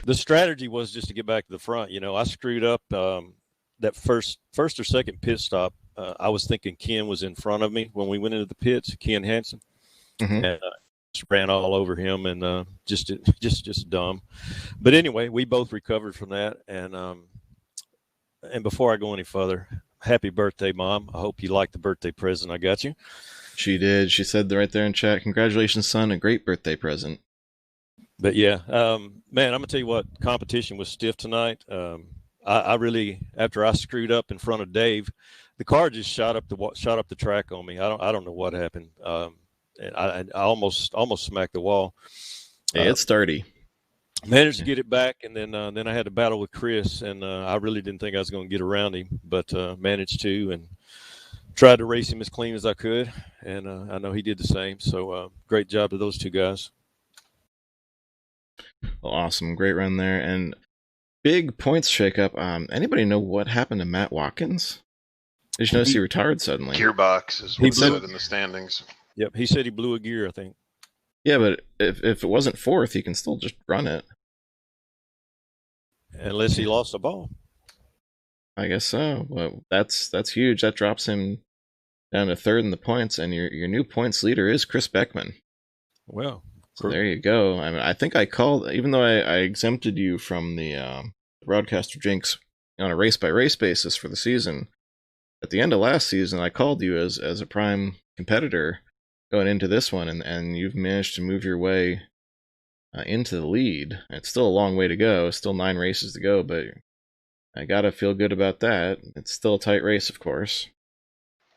the strategy was just to get back to the front. You know, I screwed up that first or second pit stop. I was thinking Ken was in front of me when we went into the pits, Ken Hansen, and just ran all over him and just dumb. But anyway, we both recovered from that. And before I go any further, happy birthday, Mom. I hope you liked the birthday present I got you. She did. She said right there in chat, congratulations, son, a great birthday present. But yeah, man, I'm gonna tell you what, competition was stiff tonight. I really, after I screwed up in front of Dave, the car just shot up the track on me. I don't know what happened. I almost smacked the wall. Hey, it's sturdy. Managed to get it back, and then I had to battle with Chris, and I really didn't think I was going to get around him, but managed to, and tried to race him as clean as I could, and I know he did the same. So great job to those two guys. Well, awesome, great run there, and big points shakeup. Anybody know what happened to Matt Watkins? Did you notice he retired suddenly? Gearbox is what it said in the standings. Yep, he said he blew a gear, I think. Yeah, but if it wasn't fourth, he can still just run it. Unless he lost the ball. I guess so. Well, that's huge. That drops him down to third in the points, and your new points leader is Chris Beckman. Well, so there you go. I mean, I think I called, even though I exempted you from the broadcaster jinx on a race-by-race basis for the season. At the end of last season, I called you as a prime competitor going into this one, and you've managed to move your way into the lead. It's still a long way to go. Still 9 races to go, but I gotta feel good about that. It's still a tight race, of course.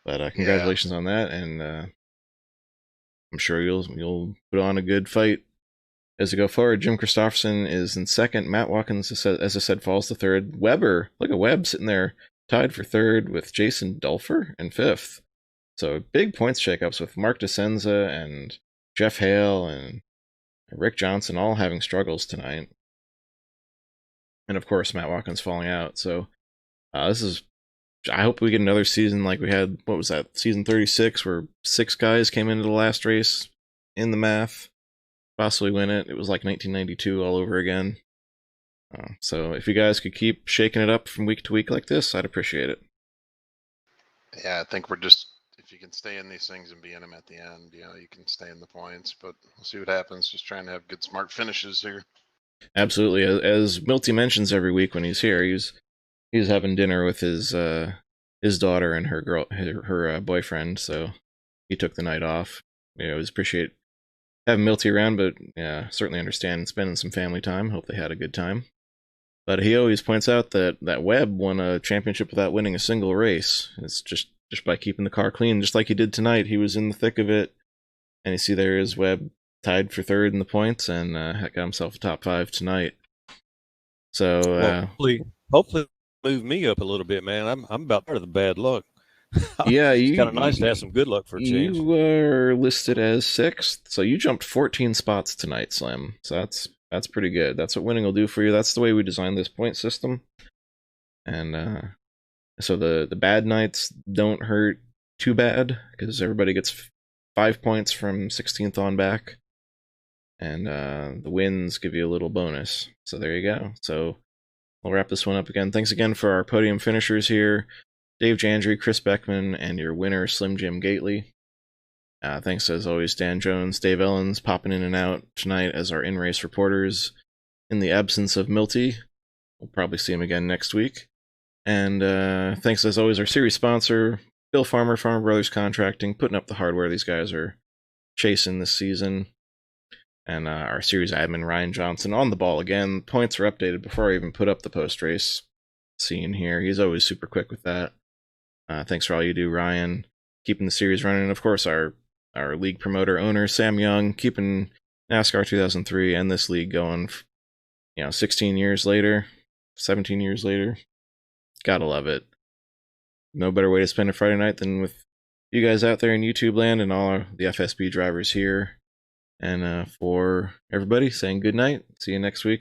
But congratulations on that, and I'm sure you'll put on a good fight as we go forward. Jim Christopherson is in second. Matt Watkins, as I said, falls to third. Weber, look at Webb sitting there, tied for third with Jason Dulfer in fifth. So big points shakeups with Mark DeSenza and Jeff Hale and Rick Johnson all having struggles tonight. And of course, Matt Watkins falling out. So this is, I hope we get another season like we had, what was that, season 36, where 6 guys came into the last race in the math, possibly win it. It was like 1992 all over again. So if you guys could keep shaking it up from week to week like this, I'd appreciate it. Yeah, I think we're just, if you can stay in these things and be in them at the end, you can stay in the points, but we'll see what happens. Just trying to have good, smart finishes here. Absolutely. As Milty mentions every week when he's here, he's having dinner with his daughter and her boyfriend, so he took the night off. We always appreciate having Milty around, but yeah, certainly understand spending some family time. Hope they had a good time. But he always points out that Webb won a championship without winning a single race. It's just by keeping the car clean, just like he did tonight. He was in the thick of it, and you see there is Webb tied for third in the points and got himself a top 5 tonight. So hopefully move me up a little bit, man. I'm about part of the bad luck. Yeah, it's kind of nice to have some good luck for a change. You were listed as 6th, so you jumped 14 spots tonight, Slim. So that's pretty good. That's what winning will do for you. That's the way we designed this point system. And so the bad nights don't hurt too bad, because everybody gets 5 points from 16th on back. And the wins give you a little bonus. So there you go. So we'll wrap this one up again. Thanks again for our podium finishers here. Dave Jandry, Chris Beckman, and your winner, Slim Jim Gately. Thanks, as always, Dan Jones, Dave Ellens, popping in and out tonight as our in-race reporters in the absence of Milty. We'll probably see him again next week. And thanks, as always, our series sponsor, Bill Farmer, Farmer Brothers Contracting, putting up the hardware these guys are chasing this season. And our series admin, Ryan Johnson, on the ball again. Points are updated before I even put up the post-race scene here. He's always super quick with that. Thanks for all you do, Ryan. Keeping the series running. And of course, our league promoter owner, Sam Young, keeping NASCAR 2003 and this league going, 16 years later, 17 years later. Gotta love it. No better way to spend a Friday night than with you guys out there in YouTube land and all the FSB drivers here. And for everybody, saying good night. See you next week.